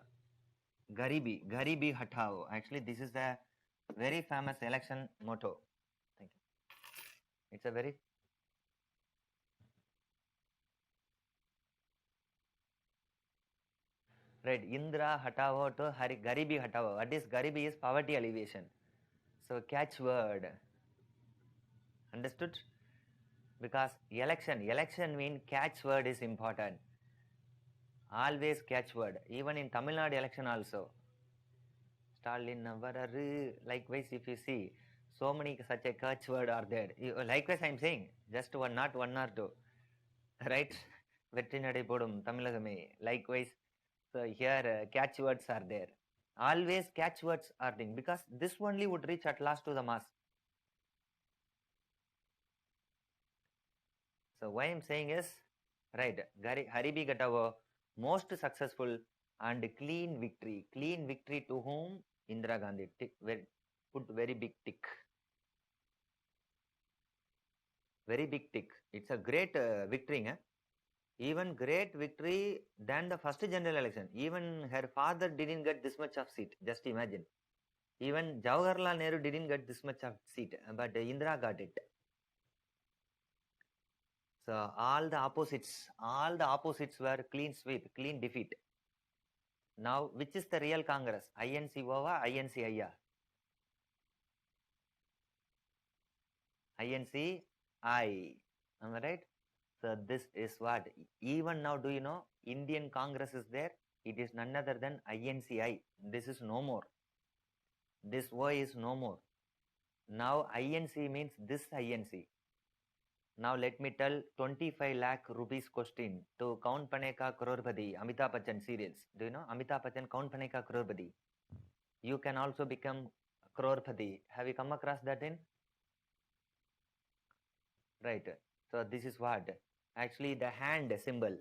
Garibi Hatao. Actually, this is the very famous election motto. Thank you. It's a very right. Indra Hatao to Garibi Hatao. What is Garibi is poverty alleviation. So catch word. Understood? Because election mean catch word is important. Always catch word. Even in Tamil Nadu election also. Stalin Navararu. Likewise, if you see, so many such a catch word are there. Likewise, I am saying just one, not one or two. Right? Vetrinadai podum Tamilagame. Likewise, so here catch words are there. Always catch words are there because this only would reach at last to the mass. So why I'm saying is, right, Haribi Gatavo, most successful and clean victory. Clean victory to whom? Indira Gandhi. Put very big tick. Very big tick. It's a great victory. Even great victory than the first general election. Even her father didn't get this much of seat. Just imagine. Even Jawaharlal Nehru didn't get this much of seat, but Indira got it. So all the opposites were clean sweep, clean defeat. Now, which is the real Congress? INC over INC IR? INC I. Am I right? So this is what, even now, do you know, Indian Congress is there? It is none other than INCI. This is no more. This Y is no more. Now INC means this INC. Now let me tell 25 lakh rupees question to Kaun Paneka Crorepati, Amitabh Bachchan serials. Do you know Amitabh Bachchan Kaun Paneka Crorepati? You can also become Crorepati. Have you come across that in? Right. So this is what? Actually the hand symbol.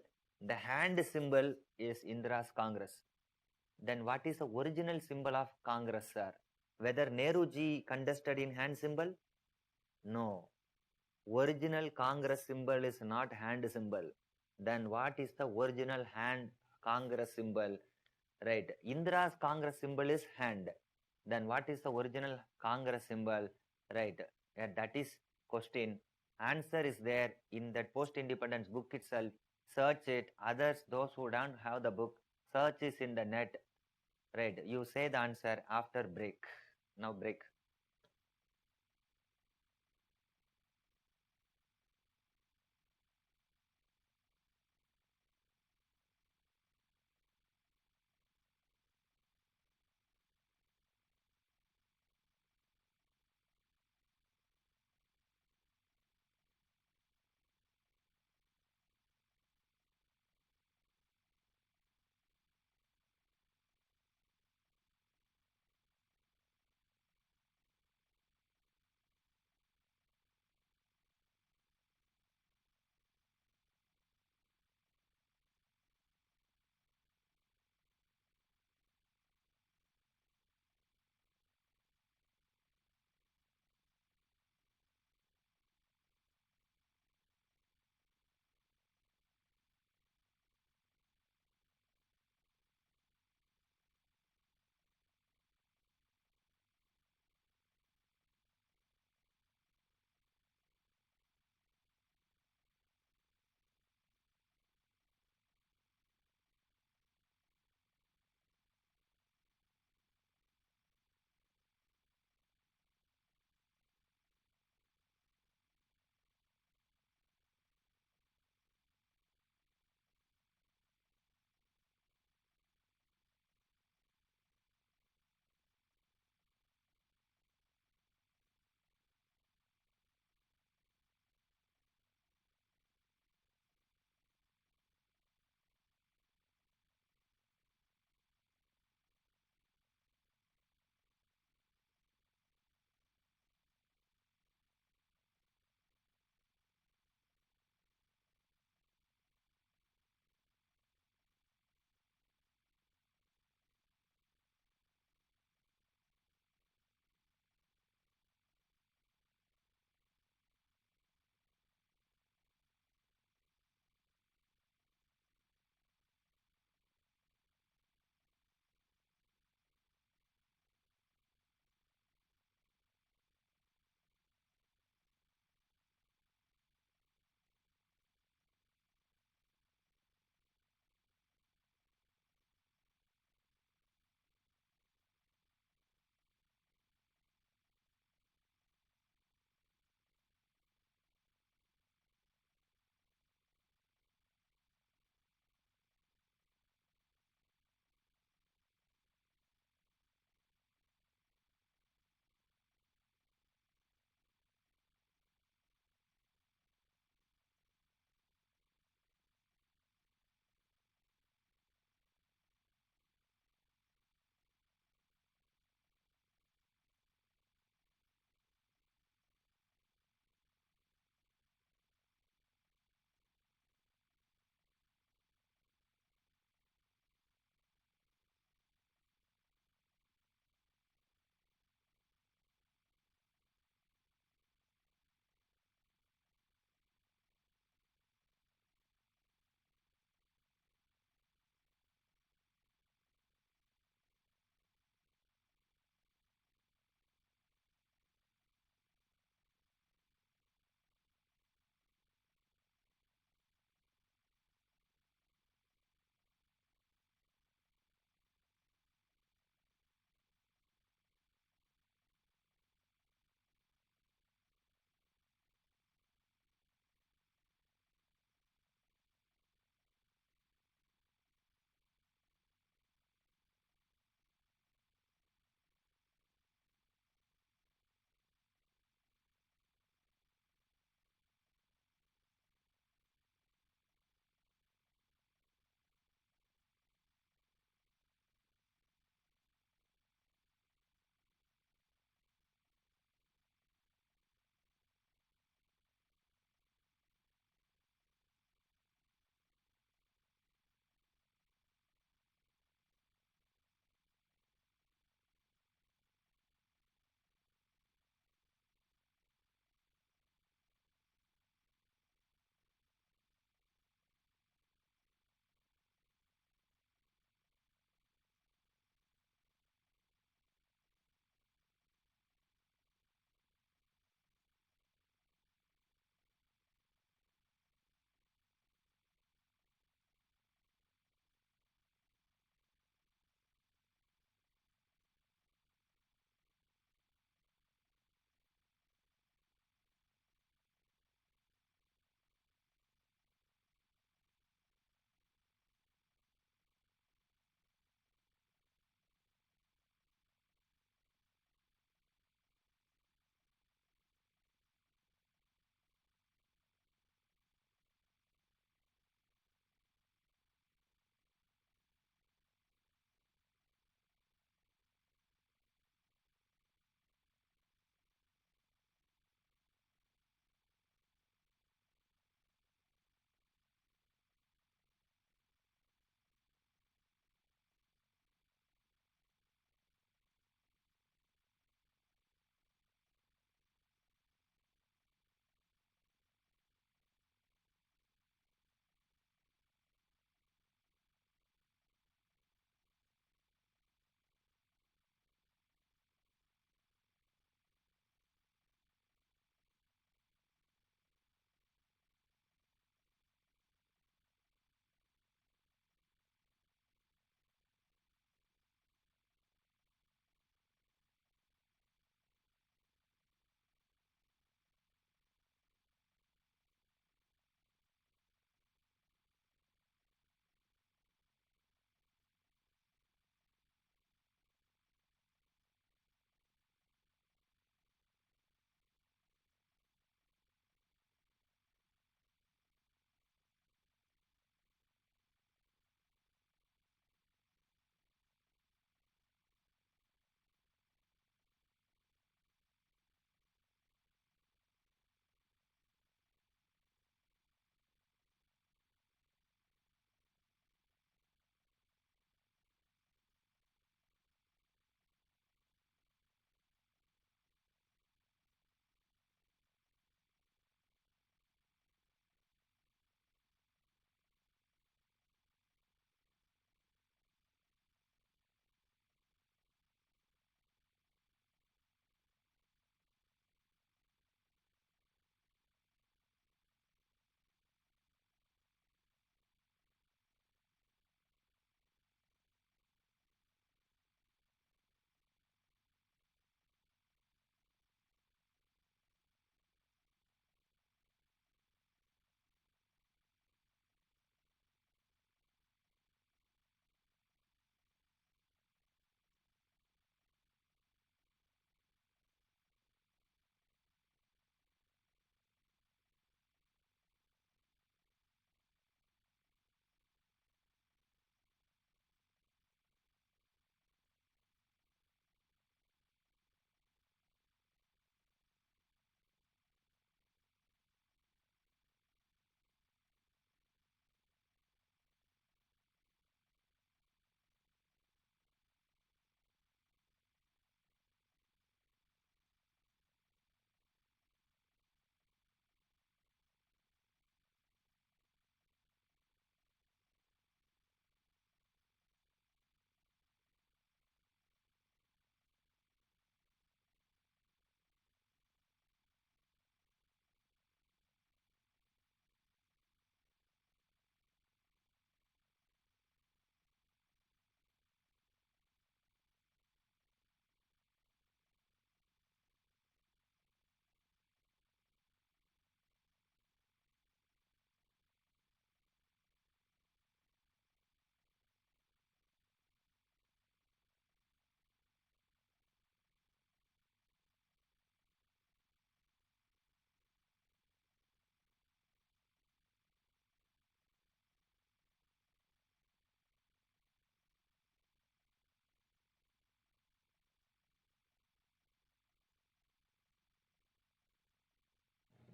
The hand symbol is Indira's Congress. Then what is the original symbol of Congress, sir? Whether Nehru ji contested in hand symbol? No. Original Congress symbol is not hand symbol. Then what is the original hand Congress symbol? Right. Indira's Congress symbol is hand. Then what is the original Congress symbol? Right. That is question. Answer is there in that post-independence book itself. Search it. Others, those who don't have the book, search is in the net. Right. You say the answer after break. Now break.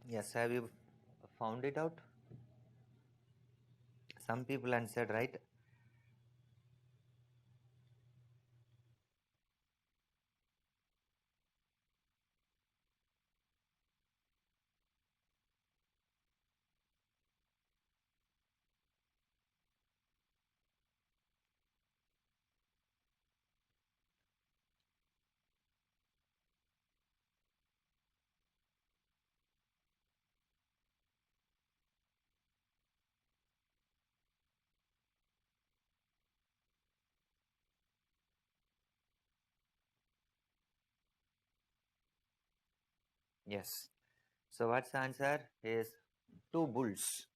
Yes, have you found it out? Some people answered right. Yes. So what's the answer is two bulls.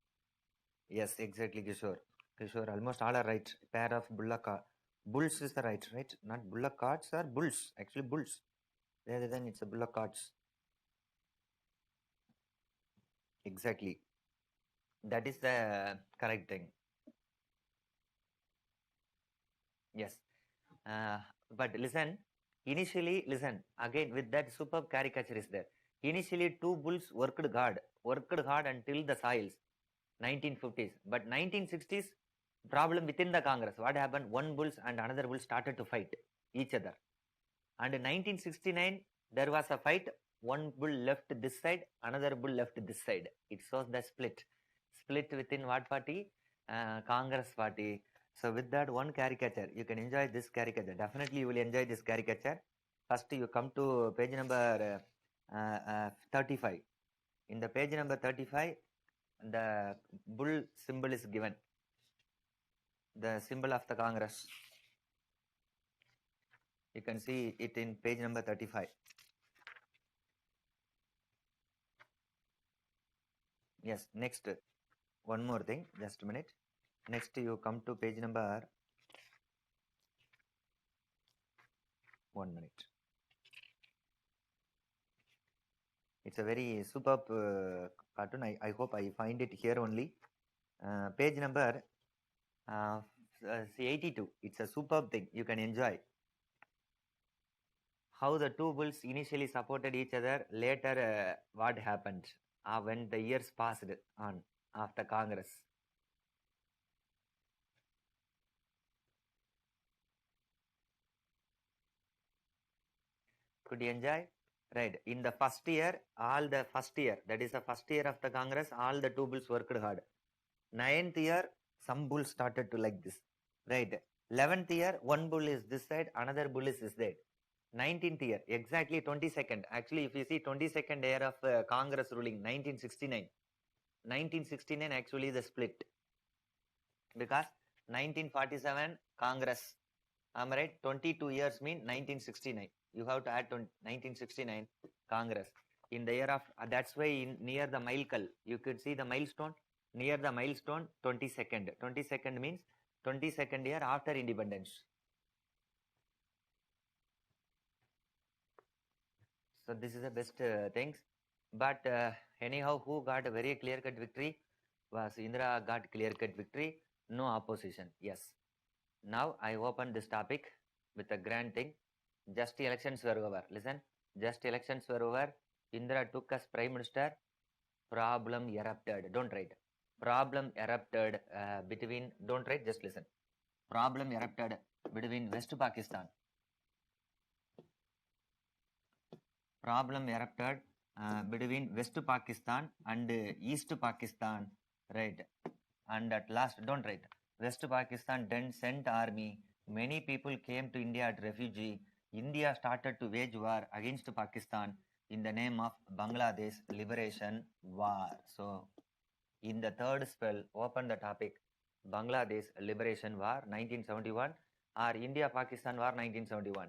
Yes, exactly, Kishore. Kishore, almost all are right. Pair of bulls is the right? Not bullock carts or bulls. Actually, bulls. Rather than it's a bullock carts. Exactly. That is the correct thing. Yes. Uh, but listen, initially, listen, again with that superb caricature is there. Initially, two bulls worked hard until the soils, 1950s. But 1960s, problem within the Congress. What happened? One bulls and another bull started to fight each other. And in 1969, there was a fight. One bull left this side, another bull left this side. It shows the split. Split within what party? Congress party. So with that one caricature, you can enjoy this caricature. Definitely you will enjoy this caricature. First you come to page number 35. In the page number 35, the bull symbol is given. The symbol of the Congress. You can see it in page number 35. Yes, next. One more thing, just a minute. Next, you come to page number 1 minute. It's a very superb cartoon. I hope I find it here only. Page number 82. It's a superb thing. You can enjoy. How the two bulls initially supported each other. Later, what happened when the years passed on after Congress. Could you enjoy? Right. In the first year, that is the first year of the Congress, all the two bulls worked hard. Ninth year, some bulls started to like this. Right. 11th year, one bull is this side, another bull is this side. 19th year, exactly 22nd. Actually, if you see 22nd year of Congress ruling, 1969. 1969 actually the split. Because 1947 Congress. Am I right? 22 years mean 1969. You have to add 1969 Congress. In the year of, that's why near the milestone, you could see the milestone. Near the milestone, 22nd. 22nd means 22nd year after independence. So this is the best things. But anyhow, who got a very clear-cut victory was Indira got clear-cut victory. No opposition. Yes. Now I open this topic with a grand thing. Just elections were over. Listen, just elections were over. Indira took as prime minister. Problem erupted. Don't write. Problem erupted between. Don't write. Just listen. Problem erupted between West Pakistan. Problem erupted between West Pakistan and East Pakistan. Right. And at last, don't write. West Pakistan then sent army. Many people came to India as refugee. India started to wage war against Pakistan in the name of Bangladesh Liberation War. So, in the third spell, open the topic Bangladesh Liberation War 1971 or India Pakistan War 1971.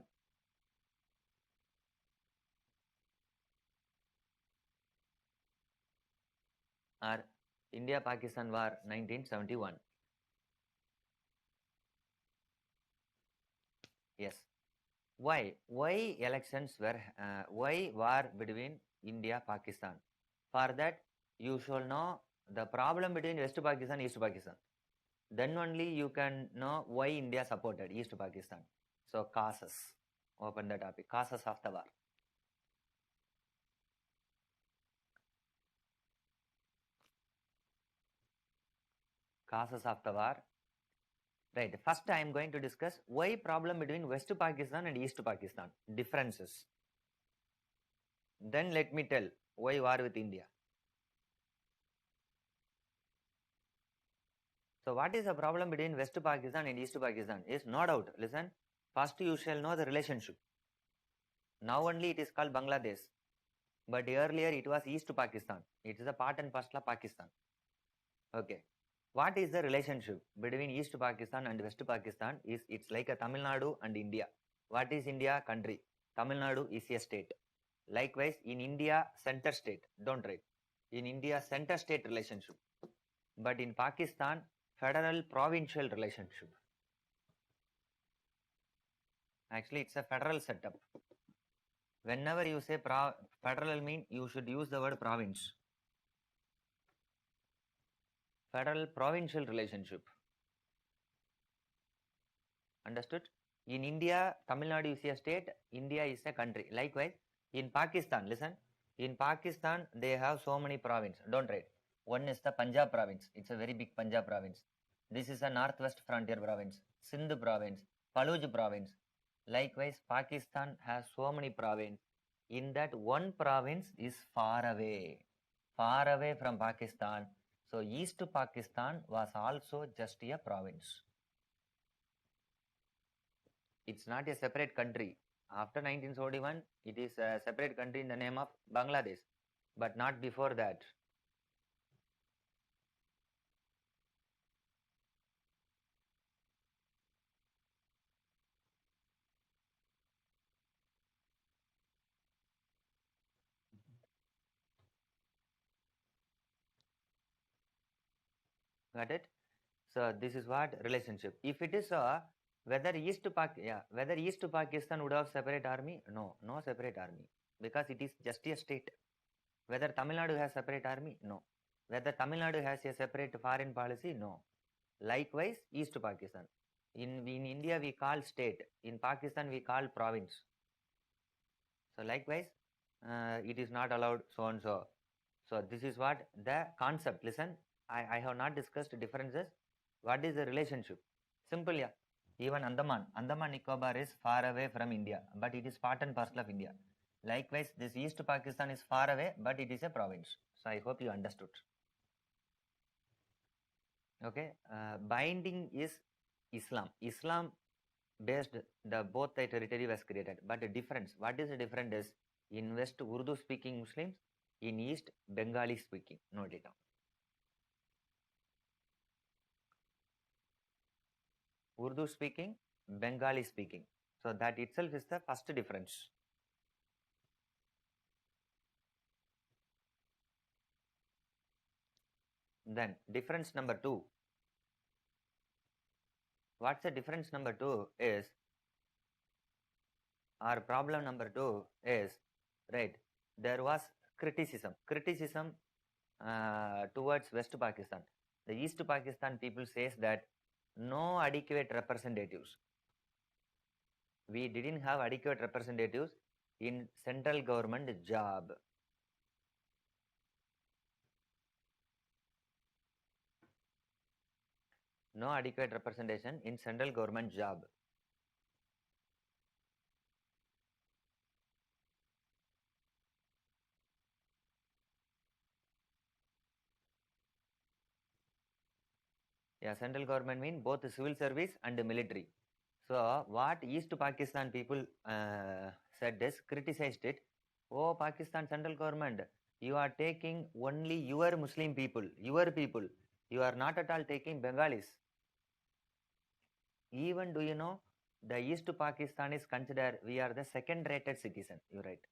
Or India Pakistan War 1971. Yes. Why elections were why war between India Pakistan? For that you shall know the problem between West Pakistan East Pakistan. Then only you can know why India supported East Pakistan. So causes. Open the topic. Causes of the war. causes of the war. Right. First, I am going to discuss why problem between West Pakistan and East Pakistan. Differences. Then let me tell why war with India. So what is the problem between West Pakistan and East Pakistan? Is no doubt. Listen. First, you shall know the relationship. Now only it is called Bangladesh. But earlier it was East Pakistan. It is a part and parcel of Pakistan. Okay. What is the relationship between East Pakistan and West Pakistan? It's like a Tamil Nadu and India. What is India? Country. Tamil Nadu is a state. Likewise, in India, center state. Don't write. In India, center state relationship. But in Pakistan, federal provincial relationship. Actually, it's a federal setup. Whenever you say federal mean, you should use the word province. Federal provincial relationship. Understood? In India, Tamil Nadu is a state, India is a country. Likewise, in Pakistan, listen, in Pakistan, they have so many provinces. Don't write. One is the Punjab province. It's a very big Punjab province. This is a northwest frontier province, Sindh province, Fallujah province. Likewise, Pakistan has so many provinces. In that, one province is far away from Pakistan. So, East Pakistan was also just a province. It's not a separate country. After 1971, it is a separate country in the name of Bangladesh, but not before that. Got it? So this is what relationship. If it is whether East Pakistan would have separate army? No, no separate army, because it is just a state. Whether Tamil Nadu has separate army? No. Whether Tamil Nadu has a separate foreign policy? No. Likewise, East Pakistan. In India we call state. In Pakistan we call province. So likewise, it is not allowed so and so. So this is what the concept. Listen, I have not discussed differences. What is the relationship? Simple, yeah. Even Andaman Nicobar is far away from India, but it is part and parcel of India. Likewise, this East Pakistan is far away, but it is a province. So I hope you understood. Okay, binding is Islam. Islam based the both the territory was created, but the difference. What is the difference? Is in West Urdu speaking Muslims, in East Bengali speaking. Note it down. Urdu speaking, Bengali speaking. So that itself is the first difference. Then difference number 2. What's the difference number 2 is, our problem number 2 is, right, there was criticism towards West Pakistan. The East Pakistan people says that no adequate representatives. We didn't have adequate representatives in central government job. No adequate representation in central government job. Yeah, central government mean both civil service and military. So what East Pakistan people said is, criticized it. Oh, Pakistan central government, you are taking only your Muslim people, your people. You are not at all taking Bengalis. Even do you know, the East Pakistan is considered, we are the second rated citizen, you write.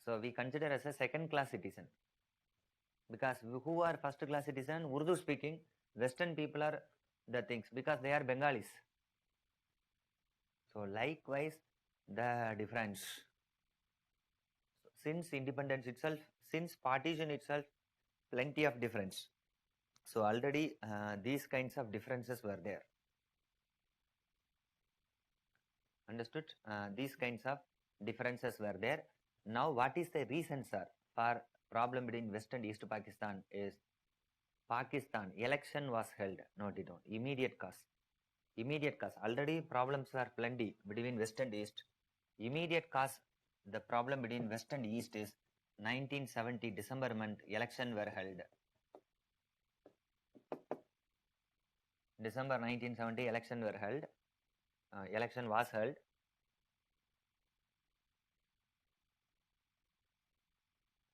So we consider as a second class citizen. Because who are first class citizen? Urdu speaking, Western people are the things, because they are Bengalis. So likewise, the difference. Since independence itself, since partition itself, plenty of difference. So already these kinds of differences were there. Understood? These kinds of differences were there. Now what is the reason, sir, for problem between West and East Pakistan is, Pakistan, election was held. Note it down. Immediate cause. Immediate cause. Already problems are plenty between West and East. Immediate cause, the problem between West and East is 1970 December month election were held. December 1970 election were held. Election was held.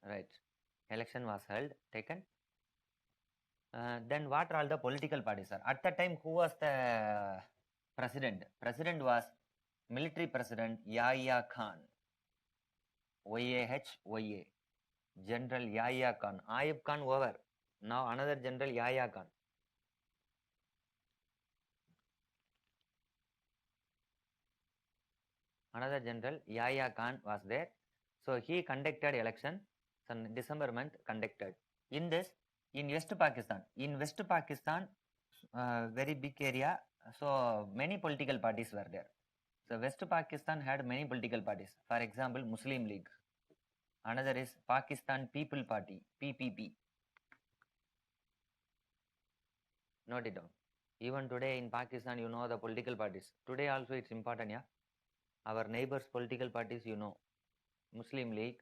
Right. Election was held, taken. Then what are all the political parties, sir? At that time, who was the president? President was military president Yahya Khan. YAHYA. General Yahya Khan. Ayub Khan over. Now another General Yahya Khan. Another General Yahya Khan was there. So he conducted election. So December month conducted. In this, in West Pakistan, very big area. So many political parties were there. So West Pakistan had many political parties. For example, Muslim League. Another is Pakistan People Party, PPP. Note it down. Even today in Pakistan, you know the political parties. Today also it's important, yeah. Our neighbors' political parties, you know. Muslim League,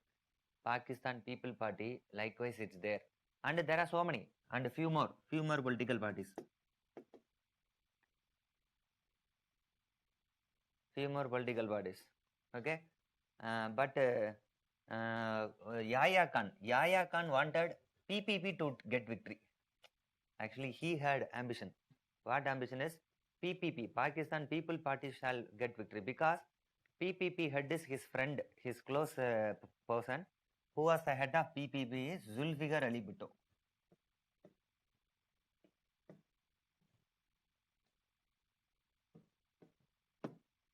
Pakistan People Party, likewise it's there. And there are so many, and few more political parties. Few more political parties. Okay. But Yahya Khan wanted PPP to get victory. Actually, he had ambition. What ambition is? PPP, Pakistan People Party shall get victory, because PPP head is his friend, his close person. Who was the head of PPP is Zulfikar Ali Bhutto.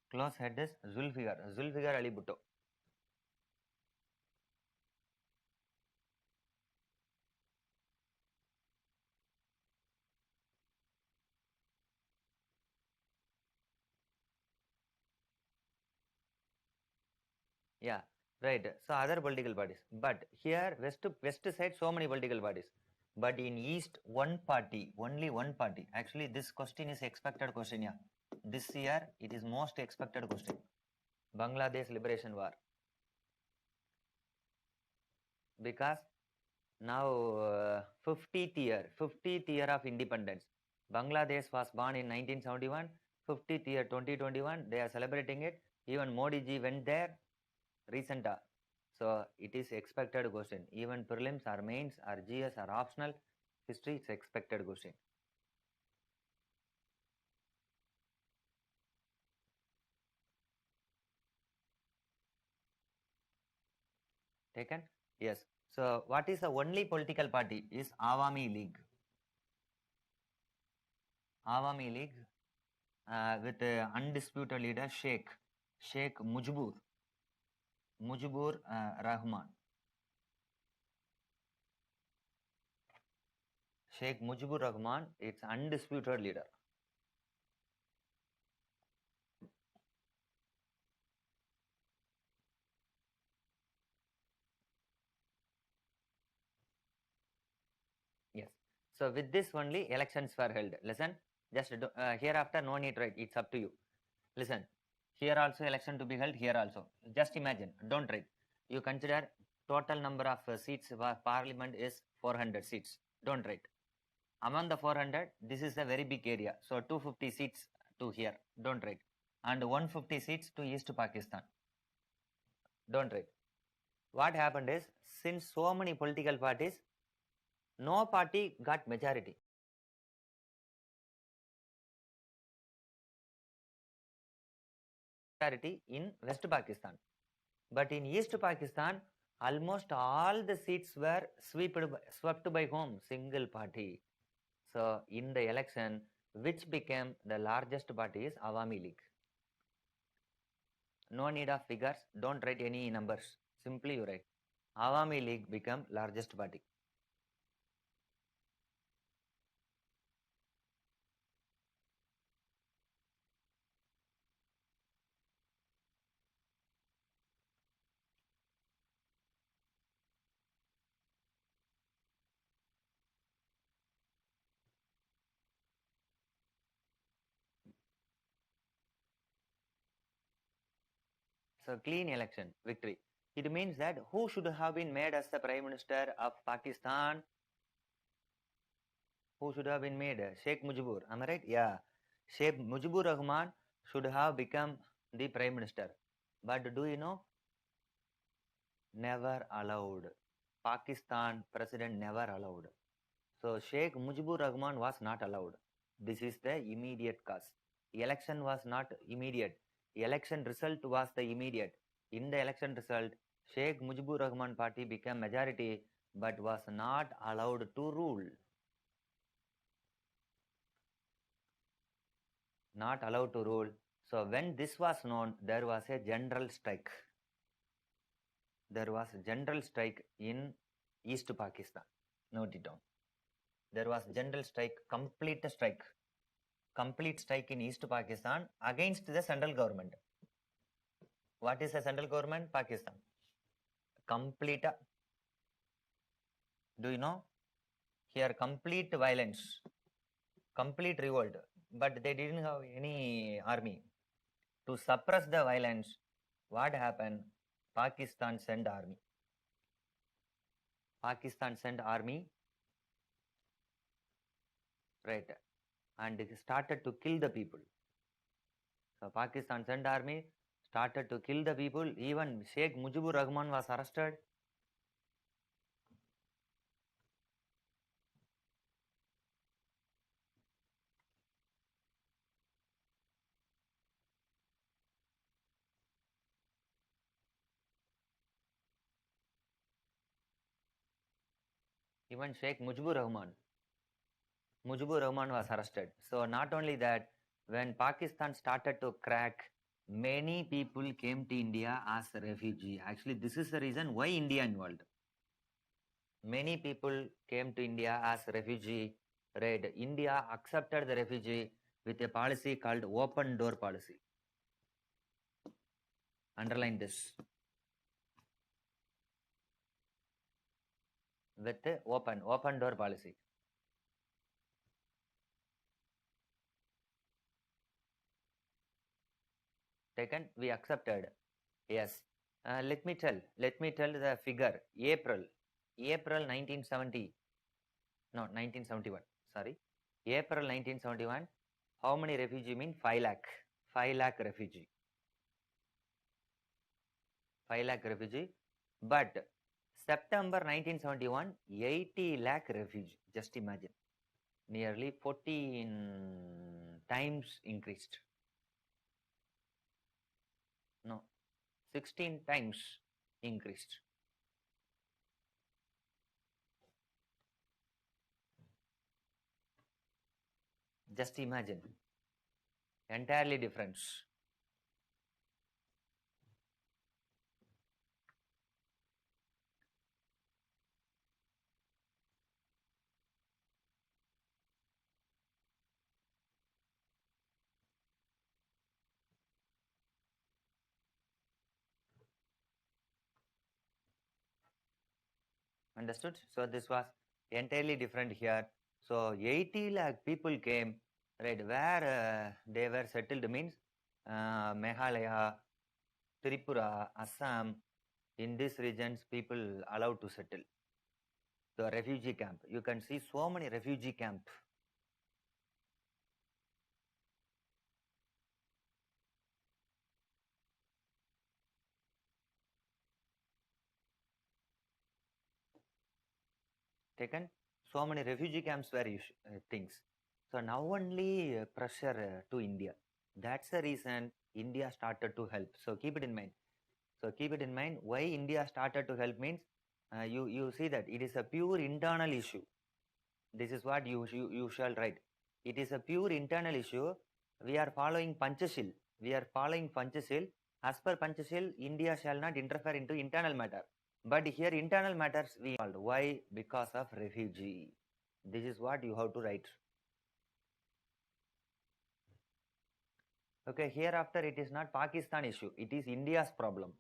Close head is Zulfikar Ali Bhutto. Yeah, right. So other political parties, but here west side so many political parties, but in east one party, only one party. Actually, this question is expected question. Yeah, this year it is most expected question. Bangladesh Liberation War, because now 50th year of independence. Bangladesh was born in 1971. 50th year 2021. They are celebrating it. Even Modi ji went there. Recent. So it is expected question. Even prelims or mains or GS are optional. History is expected question. Taken? Yes. So what is the only political party is Awami League. Awami League with undisputed leader Sheikh Mujibur Rahman. Sheikh Mujibur Rahman, it's undisputed leader. Yes. So with this only elections were held. Listen, just hereafter no need write. It's up to you. Listen, here also election to be held. Here also. Just imagine. Don't write. You consider total number of seats for parliament is 400 seats. Don't write. Among the 400, this is a very big area. So 250 seats to here. Don't write. And 150 seats to East Pakistan. Don't write. What happened is, since so many political parties, no party got majority. Majority in West Pakistan. But in East Pakistan, almost all the seats were swept by whom? Single party. So in the election, which became the largest party is Awami League. No need of figures. Don't write any numbers. Simply you write. Awami League became largest party. So clean election, victory. It means that who should have been made as the Prime Minister of Pakistan? Who should have been made? Sheikh Mujibur. Am I right? Yeah. Sheikh Mujibur Rahman should have become the Prime Minister. But do you know? Never allowed. Pakistan president never allowed. So Sheikh Mujibur Rahman was not allowed. This is the immediate cause. Election was not immediate. Election result was the immediate. In the election result, Sheikh Mujibur Rahman party became majority but was not allowed to rule. Not allowed to rule. So when this was known, there was a general strike. There was a general strike in East Pakistan. Note it down. There was general strike, complete strike in East Pakistan against the central government. What is the central government? Pakistan. Complete, do you know? Here, complete violence, complete revolt, but they didn't have any army. To suppress the violence, what happened? Pakistan sent army. Pakistan sent army, right, and started to kill the people. So Pakistan sent army, started to kill the people. Even Sheikh Mujibur Rahman was arrested. Even Sheikh Mujibur Rahman was arrested. So not only that, when Pakistan started to crack, many people came to India as a refugee. Actually, this is the reason why India involved. Many people came to India as refugee. Right? India accepted the refugee with a policy called open door policy. Underline this. With the open door policy. Taken, we accepted. Yes. Let me tell the figure. April 1970. No, 1971. Sorry. April 1971. How many refugee mean? 5 lakh. 5 lakh refugee. 5 lakh refugee. But September 1971, 80 lakh refugee. Just imagine. Nearly 14 times increased. No, 16 times increased. Just imagine. Entirely different. Understood? So this was entirely different here. So 80 lakh people came, right, where they were settled means Meghalaya, Tripura, Assam. In these regions, people allowed to settle. The refugee camp. You can see so many refugee camp. Taken. So many refugee camps were things. So now only pressure to India. That's the reason India started to help. So keep it in mind. So keep it in mind. Why India started to help means you see that it is a pure internal issue. This is what you shall write. It is a pure internal issue. We are following Panchashil. We are following Panchashil. As per Panchashil, India shall not interfere into internal matter. But here internal matters we called. Why? Because of refugee. This is what you have to write. Okay, hereafter it is not Pakistan issue. It is India's problem.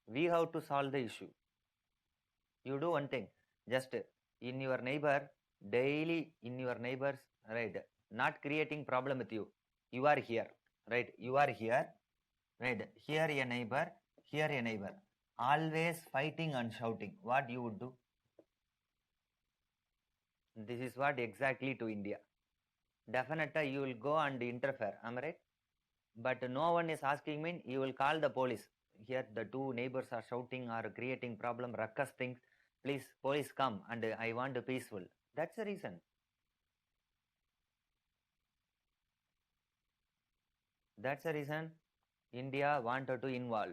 We have to solve the issue. You do one thing. Just in your neighbor, daily in your neighbors, right? Not creating problem with you. You are here, right? You are here. Right, here a neighbor, here a neighbor, always fighting and shouting. What you would do? This is what exactly to India. Definitely you will go and interfere, am I right? But no one is asking me, you will call the police. Here the two neighbors are shouting or creating problem, ruckus things. Please, police come and I want a peaceful. That's the reason. That's the reason India wanted to involve.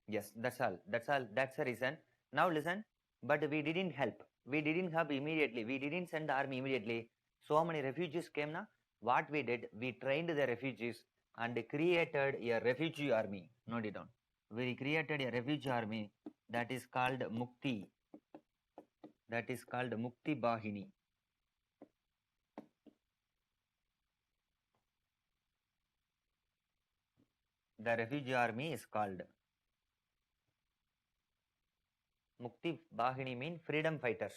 Yes, that's all. That's all. That's the reason. Now listen, but we didn't help. We didn't help immediately. We didn't send the army immediately. So many refugees came now. What we did, we trained the refugees and created a refugee army. Note it down. We created a refugee army that is called Mukti. That is called Mukti Bahini. The refugee army is called Mukti Bahini, mean freedom fighters.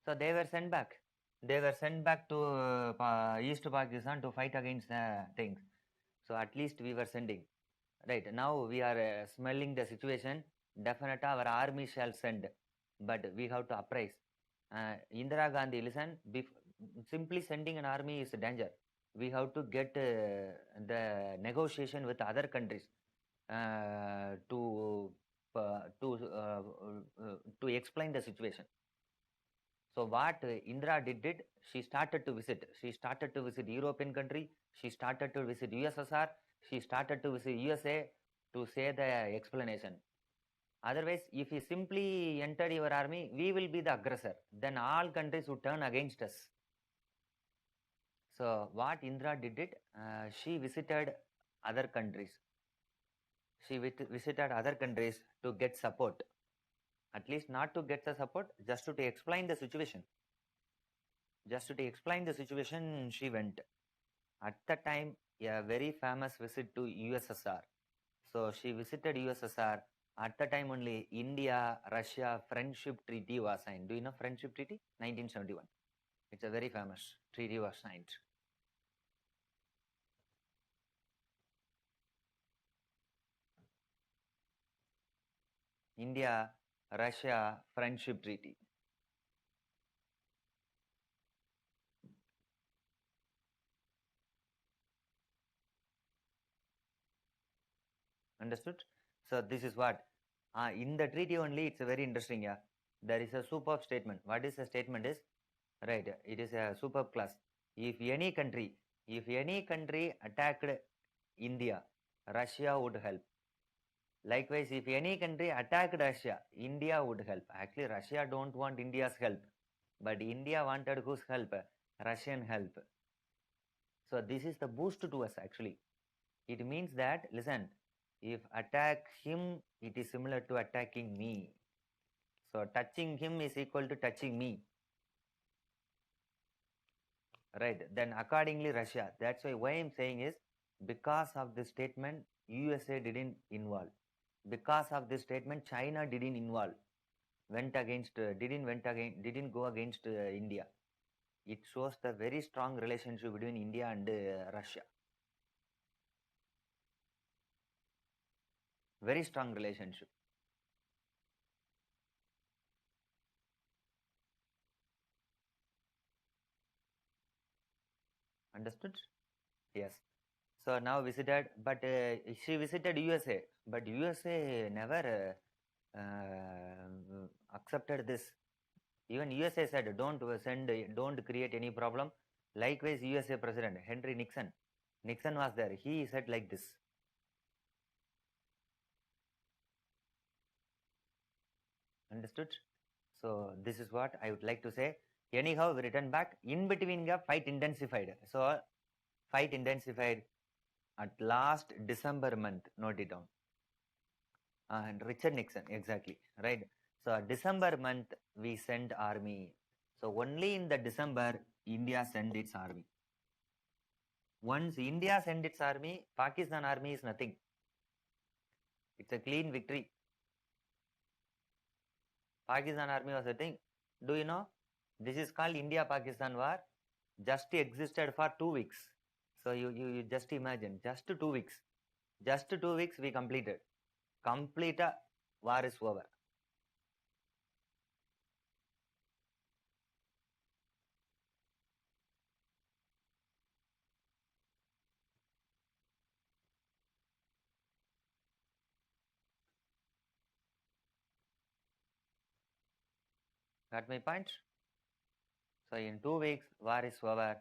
So they were sent back. They were sent back to East Pakistan to fight against the things. So at least we were sending. Right now we are smelling the situation. Definitely our army shall send, but we have to uprise. Indira Gandhi, listen. Simply sending an army is a danger. We have to get the negotiation with other countries to explain the situation. So what Indra did, she started to visit. She started to visit European country. She started to visit USSR. She started to visit USA to say the explanation. Otherwise, if you simply enter your army, we will be the aggressor. Then all countries would turn against us. So what Indra did, she visited other countries. She visited other countries to get support. At least not to get the support, just to explain the situation. Just to explain the situation, she went. At the time, a very famous visit to USSR. So she visited USSR. At the time only, India-Russia Friendship Treaty was signed. Do you know Friendship Treaty? 1971. It's a very famous treaty was signed. India-Russia Friendship Treaty. Understood? So this is what in the treaty only. It's a very interesting. Yeah, there is a superb statement. What is the statement is right? It is a superb class. If any country attacked India, Russia would help. Likewise, if any country attacked Russia, India would help. Actually, Russia don't want India's help, but India wanted whose help? Russian help. So this is the boost to us actually. It means that, listen, if attack him, it is similar to attacking me. So touching him is equal to touching me. Right? Then accordingly, Russia. That's why I'm saying is because of this statement, USA didn't involve. Because of this statement, China didn't involve. Didn't go against India. It shows the very strong relationship between India and Russia. Very strong relationship. Understood? Yes. So now visited, but she visited USA, but USA never accepted this. Even USA said, don't create any problem. Likewise, USA President Henry Nixon was there. He said like this. Understood? So this is what I would like to say. Anyhow, we return back. In between, the fight intensified. So fight intensified at last December month. Note it down. And Richard Nixon, exactly, right? So December month we sent army. So only in the December India sent its army. Once India sent its army, Pakistan army is nothing. It's a clean victory. Pakistan army was a thing. Do you know? This is called India-Pakistan war. Just existed for 2 weeks. So you just imagine, just 2 weeks. Just 2 weeks we completed. Complete war is over. Got my point? So in 2 weeks, war is over.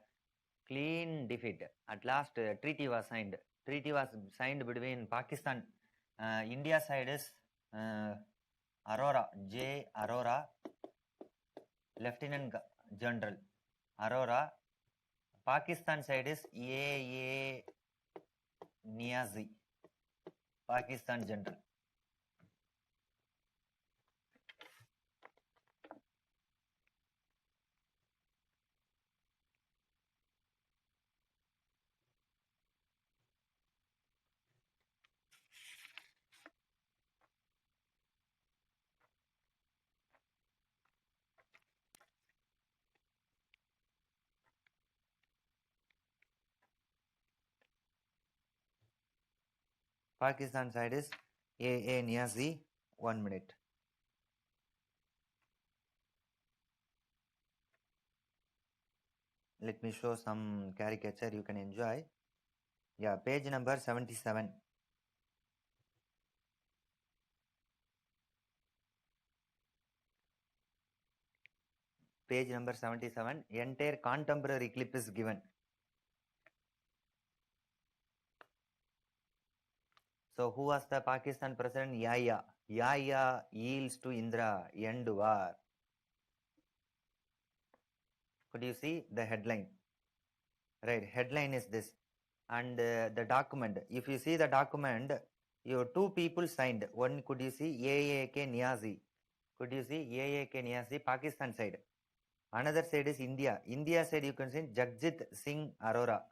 Clean defeat. At last, treaty was signed. Treaty was signed between Pakistan. India side is Arora, J. Arora, Lieutenant General Arora. Pakistan side is A. Niazi, Pakistan General. Pakistan side is A. Niazi. 1 minute. Let me show some caricature you can enjoy. Yeah, page number 77. Page number 77. Entire contemporary clip is given. So who was the Pakistan president? Yahya. Yahya yields to Indira. End war. Could you see the headline? Right, headline is this. And the document, if you see the document, your two people signed. One, could you see AAK Niazi? Could you see AAK Niazi, Pakistan side? Another side is India. India side you can see Jagjit Singh Arora.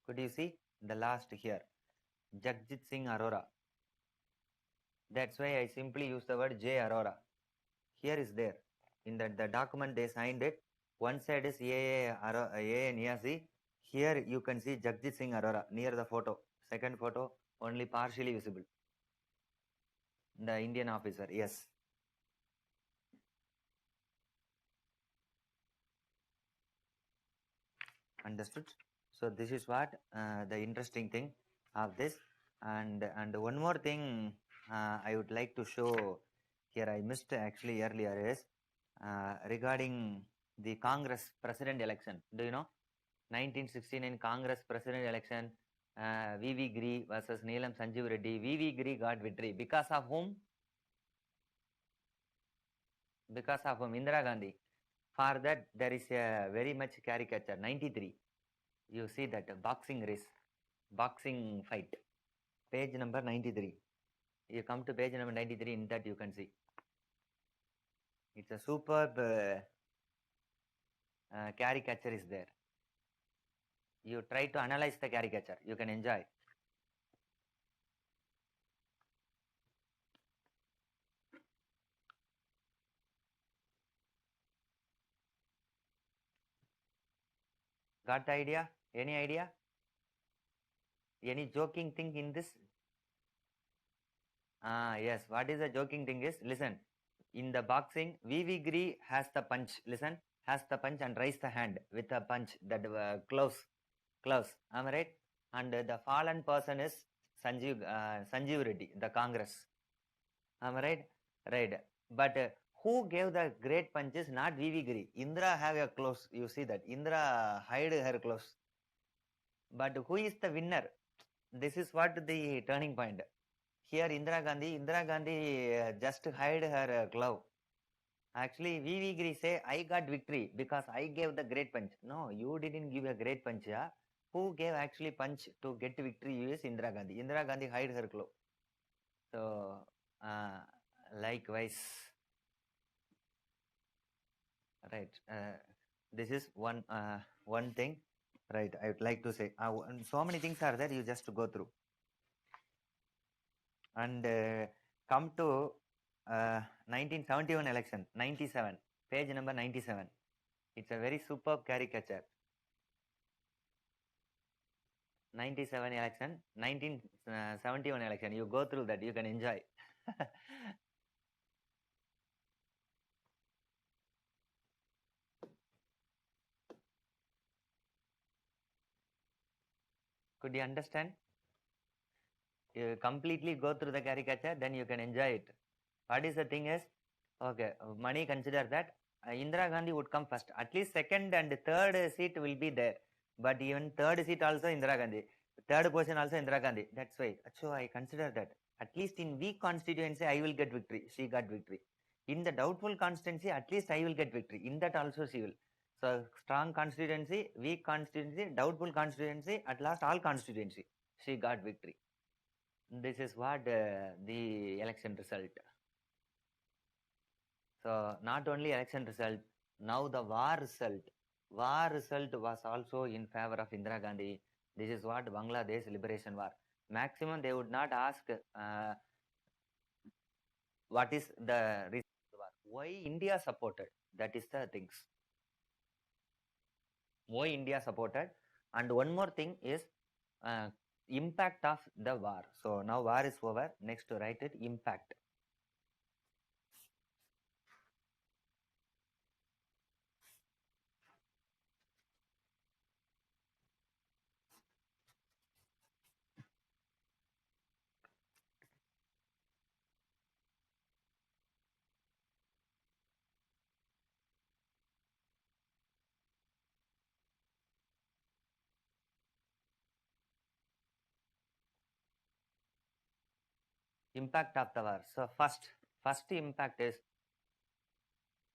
Could you see the last here? Jagjit Singh Arora. That's why I simply use the word J Arora. Here is there. In the document they signed it. One side is AA Niazi. Here you can see Jagjit Singh Arora near the photo. Second photo only partially visible. The Indian officer, yes. Understood? So this is what the interesting thing of this. And one more thing I would like to show here, I missed actually earlier, is regarding the Congress president election. Do you know? 1969 Congress president election, V.V. Giri versus Neelam Sanjeev Reddy. V.V. Giri got victory. Because of whom? Because of whom? Indira Gandhi. For that, there is a very much caricature. 93. You see that boxing race, boxing fight. Page number 93. You come to page number 93, in that you can see. It's a superb caricature is there. You try to analyze the caricature. You can enjoy. Got the idea? Any idea? Any joking thing in this? Yes. What is the joking thing is, listen, in the boxing, V.V. Giri has the punch, listen, has the punch and raise the hand with a punch, that close, am I right? And the fallen person is Sanjeev Reddy, the Congress. Am I right? Right. But who gave the great punches? Not V.V. Giri. Indra have a close, you see that. Indra hide her close. But who is the winner? This is what the turning point. Here Indira Gandhi just hide her glove. Actually, V.V. Giri say, I got victory because I gave the great punch. No, you didn't give a great punch. Yeah? Who gave actually punch to get victory is Indira Gandhi. Indira Gandhi hide her glove. So, likewise, right. This is one thing, right? I would like to say. So many things are there. You just go through. And come to 1971 election, 97, page number 97. It's a very superb caricature. 97 election, 1971 election. You go through that, you can enjoy. Could you understand? You completely go through the caricature, then you can enjoy it. What is the thing is, okay, money consider that Indira Gandhi would come first. At least second and third seat will be there. But even third seat also Indira Gandhi. Third position also Indira Gandhi. That's why. So I consider that. At least in weak constituency, I will get victory. She got victory. In the doubtful constituency, at least I will get victory. In that also she will. So strong constituency, weak constituency, doubtful constituency, at last all constituency. She got victory. This is what the election result. So not only election result, now the war result. War result was also in favor of Indira Gandhi. This is what Bangladesh Liberation War. Maximum they would not ask what is the reason of the war. Why India supported? That is the things. Why India supported? And one more thing is impact of the war. So now war is over. Next to write it impact. Impact of the war. So first impact is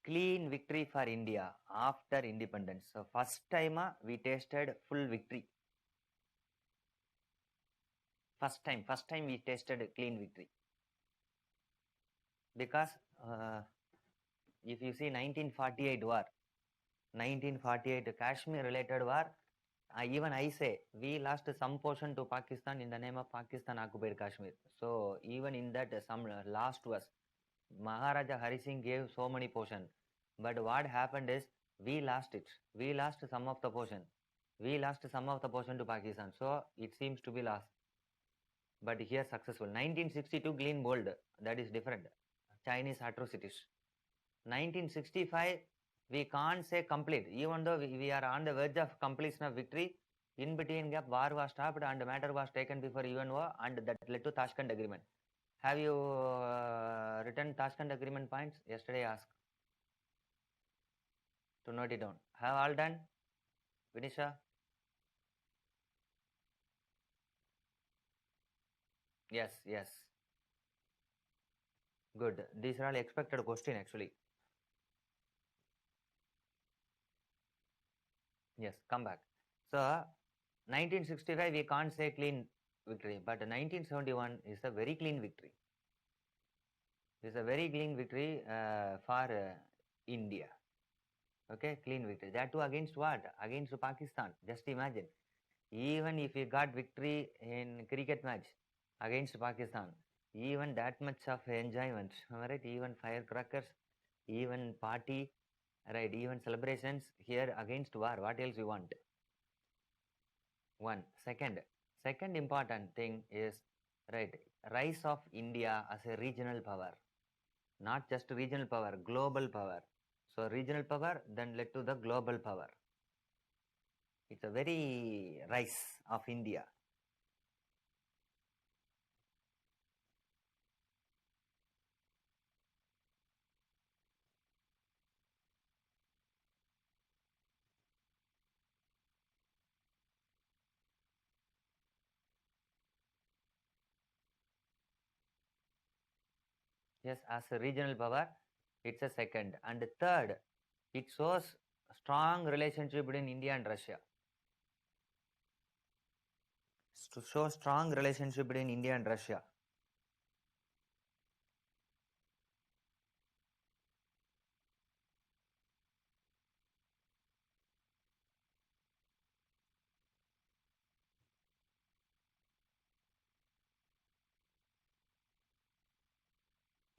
clean victory for India after independence. So first time we tasted full victory. First time we tasted clean victory. Because if you see 1948 war, 1948 Kashmir related war, even I say we lost some portion to Pakistan in the name of Pakistan occupied Kashmir. So even in that some last was Maharaja Hari Singh gave so many portion, but what happened is we lost it. We lost some of the portion. We lost some of the portion to Pakistan. So it seems to be lost. But here successful. 1962 clean bold. That is different. Chinese atrocities. 1965 we can't say complete. Even though we are on the verge of completion of victory, in between gap war was stopped and matter was taken before UNO and that led to Tashkent agreement. Have you written Tashkent agreement points? Yesterday asked to note it down. Have all done? Vinisha? Yes, yes. Good. These are all expected question actually. Yes, come back. So 1965 we can't say clean victory, but 1971 is a very clean victory. It's a very clean victory for India. Okay, clean victory. That too against what? Against Pakistan. Just imagine. Even if we got victory in cricket match against Pakistan, even that much of enjoyment, right? Even firecrackers, even party, right? Even celebrations here against war. What else you want? One. Second important thing is, right, rise of India as a regional power. Not just regional power, global power. So regional power then led to the global power. It's a very rise of India. Yes, as a regional power, it's a second. And third, it shows strong relationship between India and Russia. To show strong relationship between India and Russia.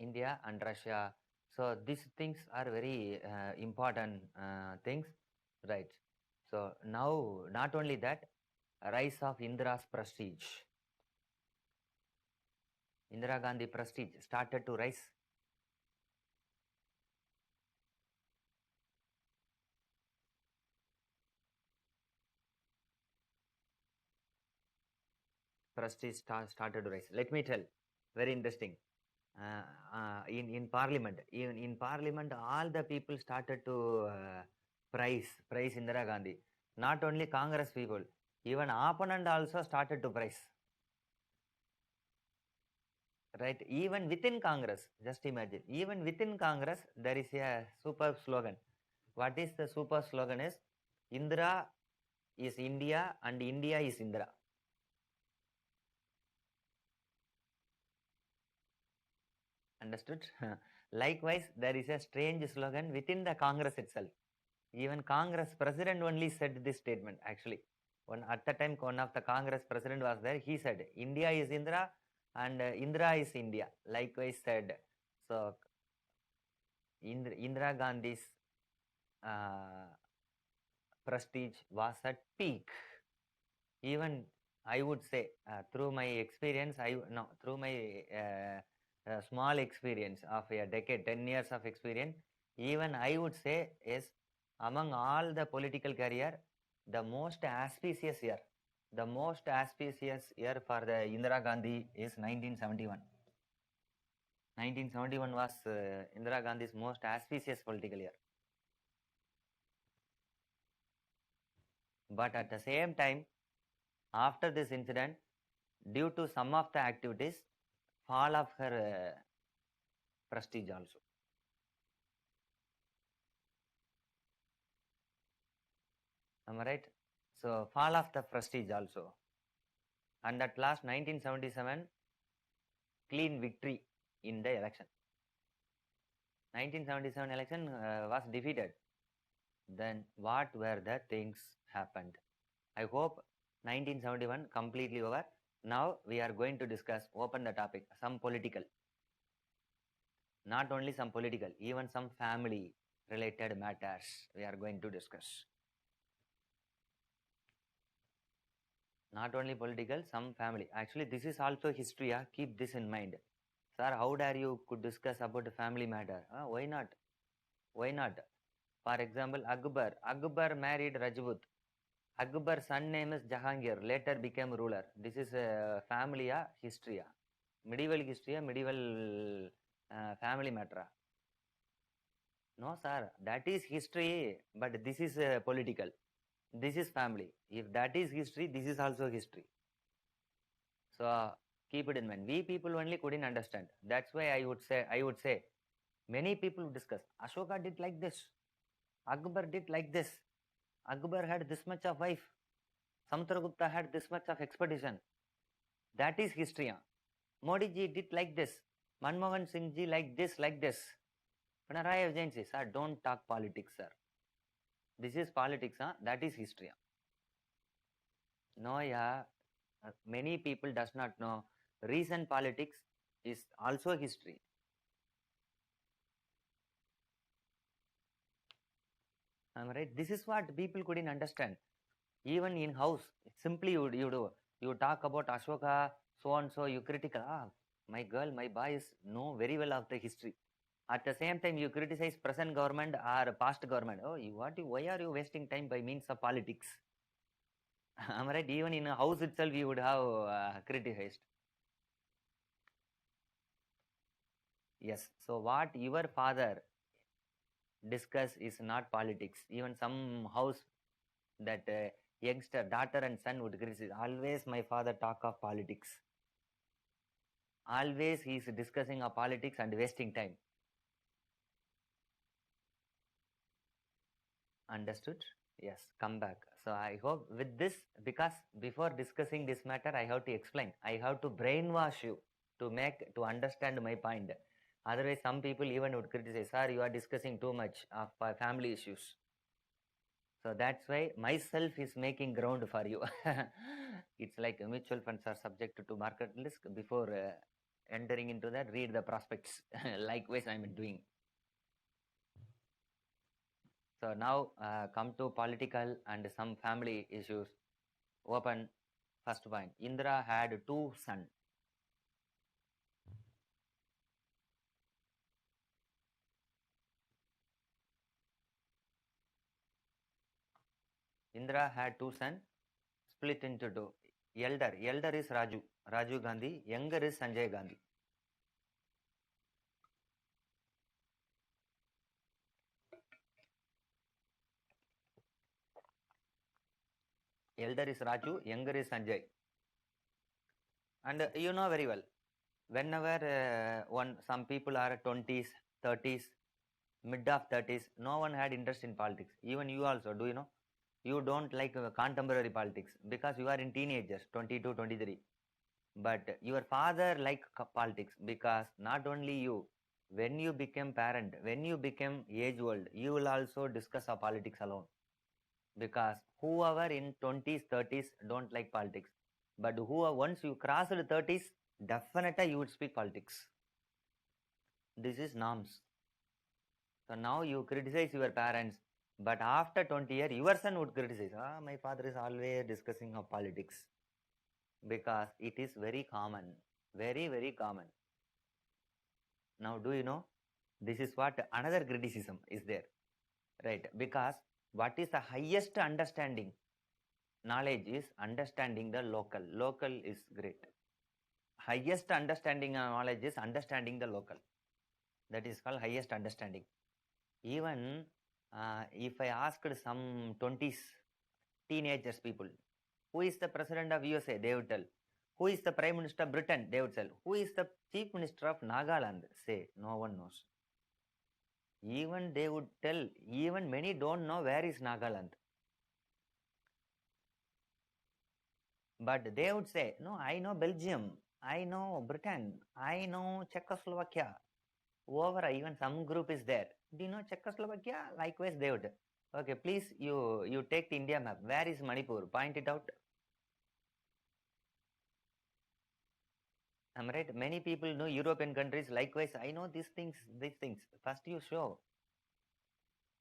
India and Russia. So these things are very important things, right? So now, not only that, rise of Indira's prestige. Indira Gandhi prestige started to rise. Prestige started to rise. Let me tell, very interesting. In parliament, even in parliament, all the people started to praise Indira Gandhi. Not only Congress people, even opponent also started to praise. Right? Even within Congress, just imagine, even within Congress, there is a super slogan. What is the super slogan is, Indira is India and India is Indira. Understood? Likewise, there is a strange slogan within the Congress itself. Even Congress president only said this statement, actually. At the time, one of the Congress president was there. He said, India is Indira and Indira is India. Likewise said. So, Indira Gandhi's uh, prestige was at peak. Even I would say, through my experience, through my small experience of a decade, 10 years of experience, even I would say is among all the political career, the most auspicious year. The most auspicious year for the Indira Gandhi is 1971. 1971 was Indira Gandhi's most auspicious political year. But at the same time, after this incident, due to some of the activities, fall of her prestige also. Am I right? So fall of the prestige also. And at last 1977, clean victory in the election. 1977 election was defeated. Then what were the things happened? I hope 1971 completely over. Now we are going to discuss, open the topic, some political. Not only some political, even some family related matters we are going to discuss. Not only political, some family. Actually, this is also history. Keep this in mind. Sir, how dare you could discuss about a family matter? Why not? Why not? For example, Akbar. Akbar married Rajput. Akbar's son name is Jahangir. Later became ruler. This is a family history. Medieval history, medieval family matter. No, sir. That is history, but this is political. This is family. If that is history, this is also history. So keep it in mind. We people only couldn't understand. That's why I would say, many people would discuss. Ashoka did like this. Akbar did like this. Akbar had this much of wife. Samudragupta had this much of expedition. That is history. Modi ji did like this. Manmohan Singh ji like this, like this. Pinarayi Vijayan ji, sir, don't talk politics, sir. This is politics, that is history. No, many people does not know. Recent politics is also history. Am I right? This is what people couldn't understand. Even in house, simply you talk about Ashoka, so and so, you critical. My girl, my boys know very well of the history. At the same time, you criticize present government or past government. Why are you wasting time by means of politics? Am I right? Even in a house itself, you would have criticized. Yes. So what your father discuss is not politics. Even some house that youngster, daughter and son would criticize. Always my father talk of politics. Always he is discussing of politics and wasting time. Understood? Yes, come back. So I hope with this, because before discussing this matter, I have to explain. I have to brainwash you to understand my point. Otherwise, some people even would criticize, sir, you are discussing too much of family issues. So that's why myself is making ground for you. It's like mutual funds are subject to market risk. Before entering into that, read the prospects. Likewise, I'm doing. So now come to political and some family issues. Open first point. Indira had two sons. Indira had two sons, split into two. Elder is Raju Gandhi. Younger is Sanjay Gandhi. Elder is Raju, younger is Sanjay. And you know very well, whenever some people are 20s, 30s, mid of 30s, no one had interest in politics. Even you also, do you know? You don't like contemporary politics because you are in teenagers, 22, 23. But your father like politics because not only you, when you become parent, when you become age old, you will also discuss our politics alone. Because whoever in 20s, 30s don't like politics, but who once you cross the 30s, definitely you would speak politics. This is norms. So now you criticize your parents, but after 20 years, your son would criticize. My father is always discussing of politics because it is very common, very, very common. Now, do you know? This is what another criticism is there, right? Because what is the highest understanding? Knowledge is understanding the local. Local is great. Highest understanding of knowledge is understanding the local. That is called highest understanding. Even if I asked some 20s teenagers people, who is the president of USA? They would tell. Who is the prime minister of Britain? They would tell. Who is the chief minister of Nagaland? Say, no one knows. Even they would tell, even many don't know where is Nagaland. But they would say, no, I know Belgium, I know Britain, I know Czechoslovakia. Over even some group is there. Do you know Czechoslovakia? Likewise, they would. Okay, please, you take the India map. Where is Manipur? Point it out. Am I right? Many people know European countries. Likewise, I know these things. First, you show.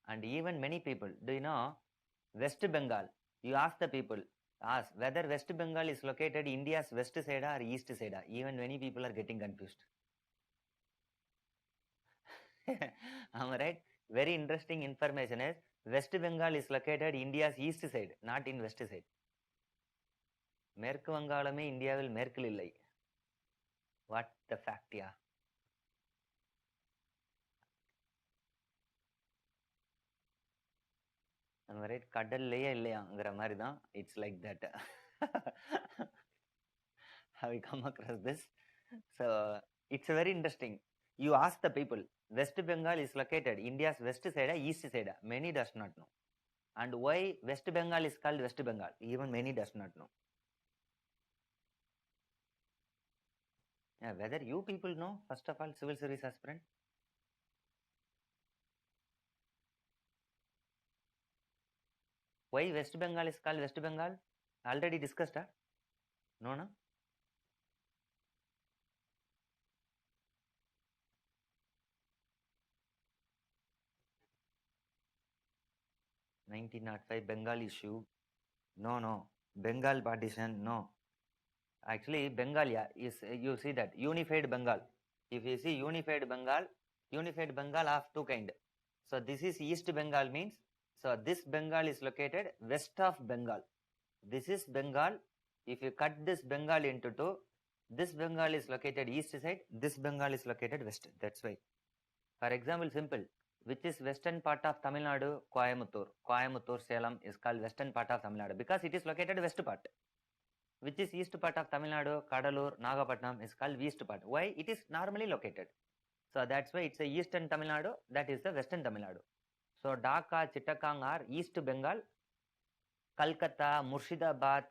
And even many people, do you know West Bengal? You ask the people, ask whether West Bengal is located India's west side or east side. Even many people are getting confused. Am I right? Very interesting information is West Bengal is located India's east side, not in west side. மேற்கு வங்காளமே இந்தியாவில் மேற்கில் இல்லை. What the fact, yeah. Am I right? கடல்லையே இல்லையாங்கிற மாதிரி தான். It's like that. Have you come across this? So it's very interesting. You ask the people, West Bengal is located India's west side, east side. Many does not know. And why West Bengal is called West Bengal? Even many does not know. Yeah, whether you people know, first of all, civil service aspirant. Why West Bengal is called West Bengal? Already discussed, huh? No, no? (1905) Bengal issue. No. Bengal partition, no. Actually, Bengal, yeah, is you see that unified Bengal. If you see unified Bengal of two kind. So this is East Bengal means. So this Bengal is located west of Bengal. This is Bengal. If you cut this Bengal into two, this Bengal is located east side. This Bengal is located west. That's why. For example, simple. Which is western part of Tamil Nadu? Coimbatore. Coimbatore, Salem is called western part of Tamil Nadu because it is located west part. Which is east part of Tamil Nadu? Kadalur, Nagapattinam is called east part. Why? It is normally located. So that's why it's a eastern Tamil Nadu. That is the western Tamil Nadu. So Dhaka, Chittagong are East Bengal. Kolkata, Murshidabad,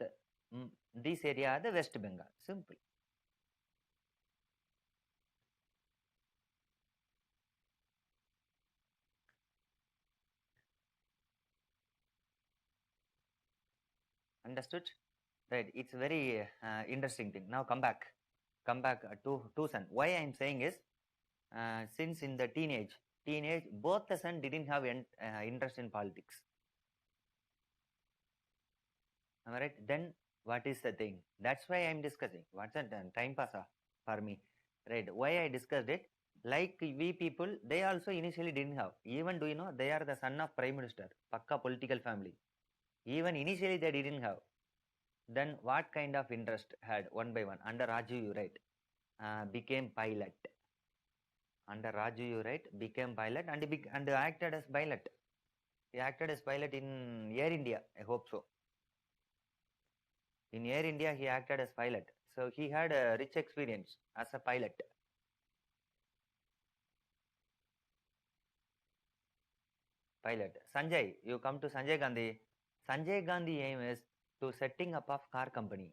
this area are the West Bengal. Simple. Understood? Right. It's very interesting thing. Now come back to son. Why I'm saying is since in the teenage teenage, both the son didn't have interest in politics. Am I right? Then what is the thing? That's why I'm discussing. What's the time pass for me, right? Why I discussed it? Like we people, they also initially didn't have. Even do you know they are the son of prime minister, Pakka political family. Even initially they didn't have. Then what kind of interest had one by one under Raju, you right? Became pilot. Under Raju, you right? Became pilot and acted as pilot. He acted as pilot in Air India. I hope so. In Air India, he acted as pilot. So he had a rich experience as a pilot. Pilot. Sanjay, you come to Sanjay Gandhi. Sanjay Gandhi aim is to setting up of car company.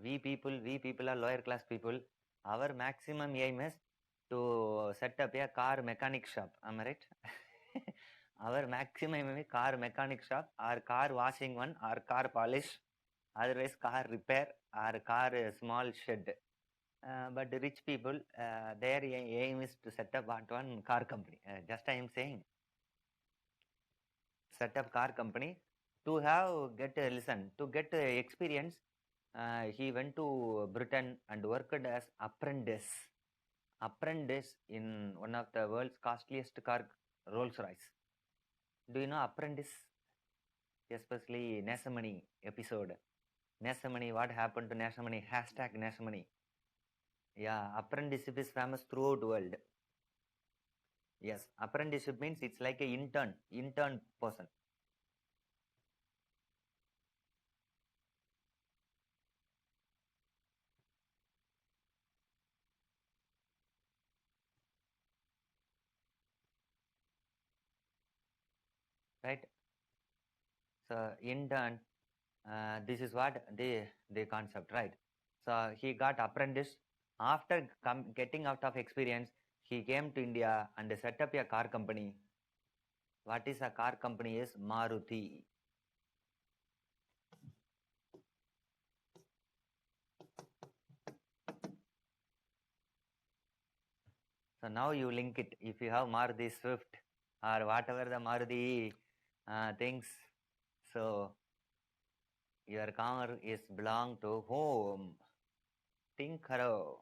We people are lower class people. Our maximum aim is to set up a car mechanic shop. Am I right? Our maximum aim is car mechanic shop or car washing one or car polish. Otherwise car repair or car small shed. But the rich people, their aim is to set up one car company. Just I am saying, set up car company to have listen to get experience. He went to Britain and worked as apprentice. Apprentice in one of the world's costliest car, Rolls Royce. Do you know apprentice? Especially Nasamani episode. Nasamani, what happened to Nasamani? Hashtag Nasamani. Yeah, apprenticeship is famous throughout the world. Yes, apprenticeship means it's like a intern person. Right? So intern, this is what the concept, right? So he got apprentice. After getting out of experience, he came to India and set up a car company. What is a car company? Is Maruti. So now you link it. If you have Maruti Swift or whatever the Maruti things, so your car is belong to whom? Tinkaro.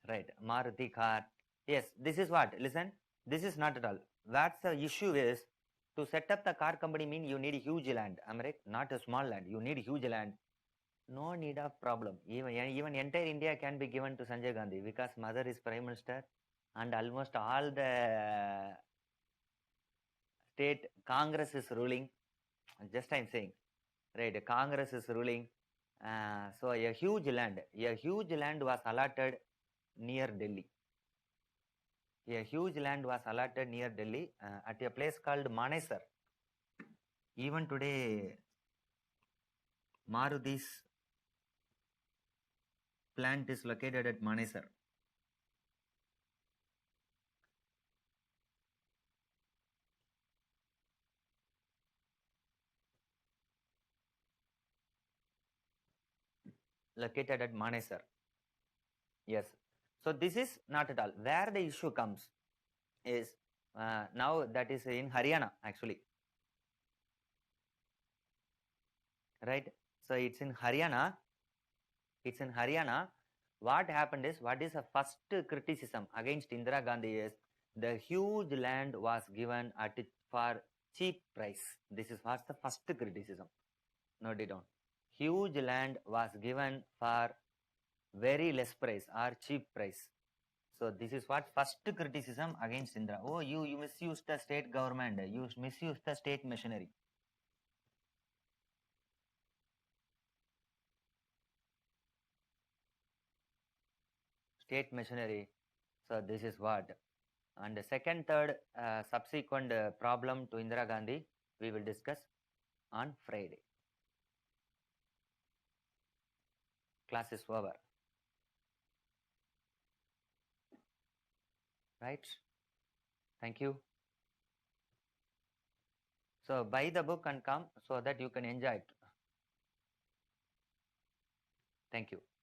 Right, Maruti car. Yes, this is what. Listen, this is not at all. What's the issue is to set up the car company mean you need huge land. Am I right? Not a small land. You need huge land. No need of problem. Even entire India can be given to Sanjay Gandhi because mother is prime minister and almost all the state Congress is ruling. Just I'm saying, right? Congress is ruling. So a huge land was allotted near Delhi. A huge land was allotted near Delhi at a place called Manesar. Even today, Maruti's plant is located at Manesar. Located at Manesar. Yes. So this is not at all. Where the issue comes is now that is in Haryana actually. Right? So it's in Haryana. It's in Haryana. What happened is, what is the first criticism against Indira Gandhi is the huge land was given at for cheap price. This is what's the first criticism. Note it down. Huge land was given for very less price or cheap price. So this is what first criticism against Indira. Oh, you misused the state government. You misused the state machinery. State machinery. So this is what. And the second, third, subsequent problem to Indira Gandhi, we will discuss on Friday. Class is over. Right? Thank you. So buy the book and come so that you can enjoy it. Thank you.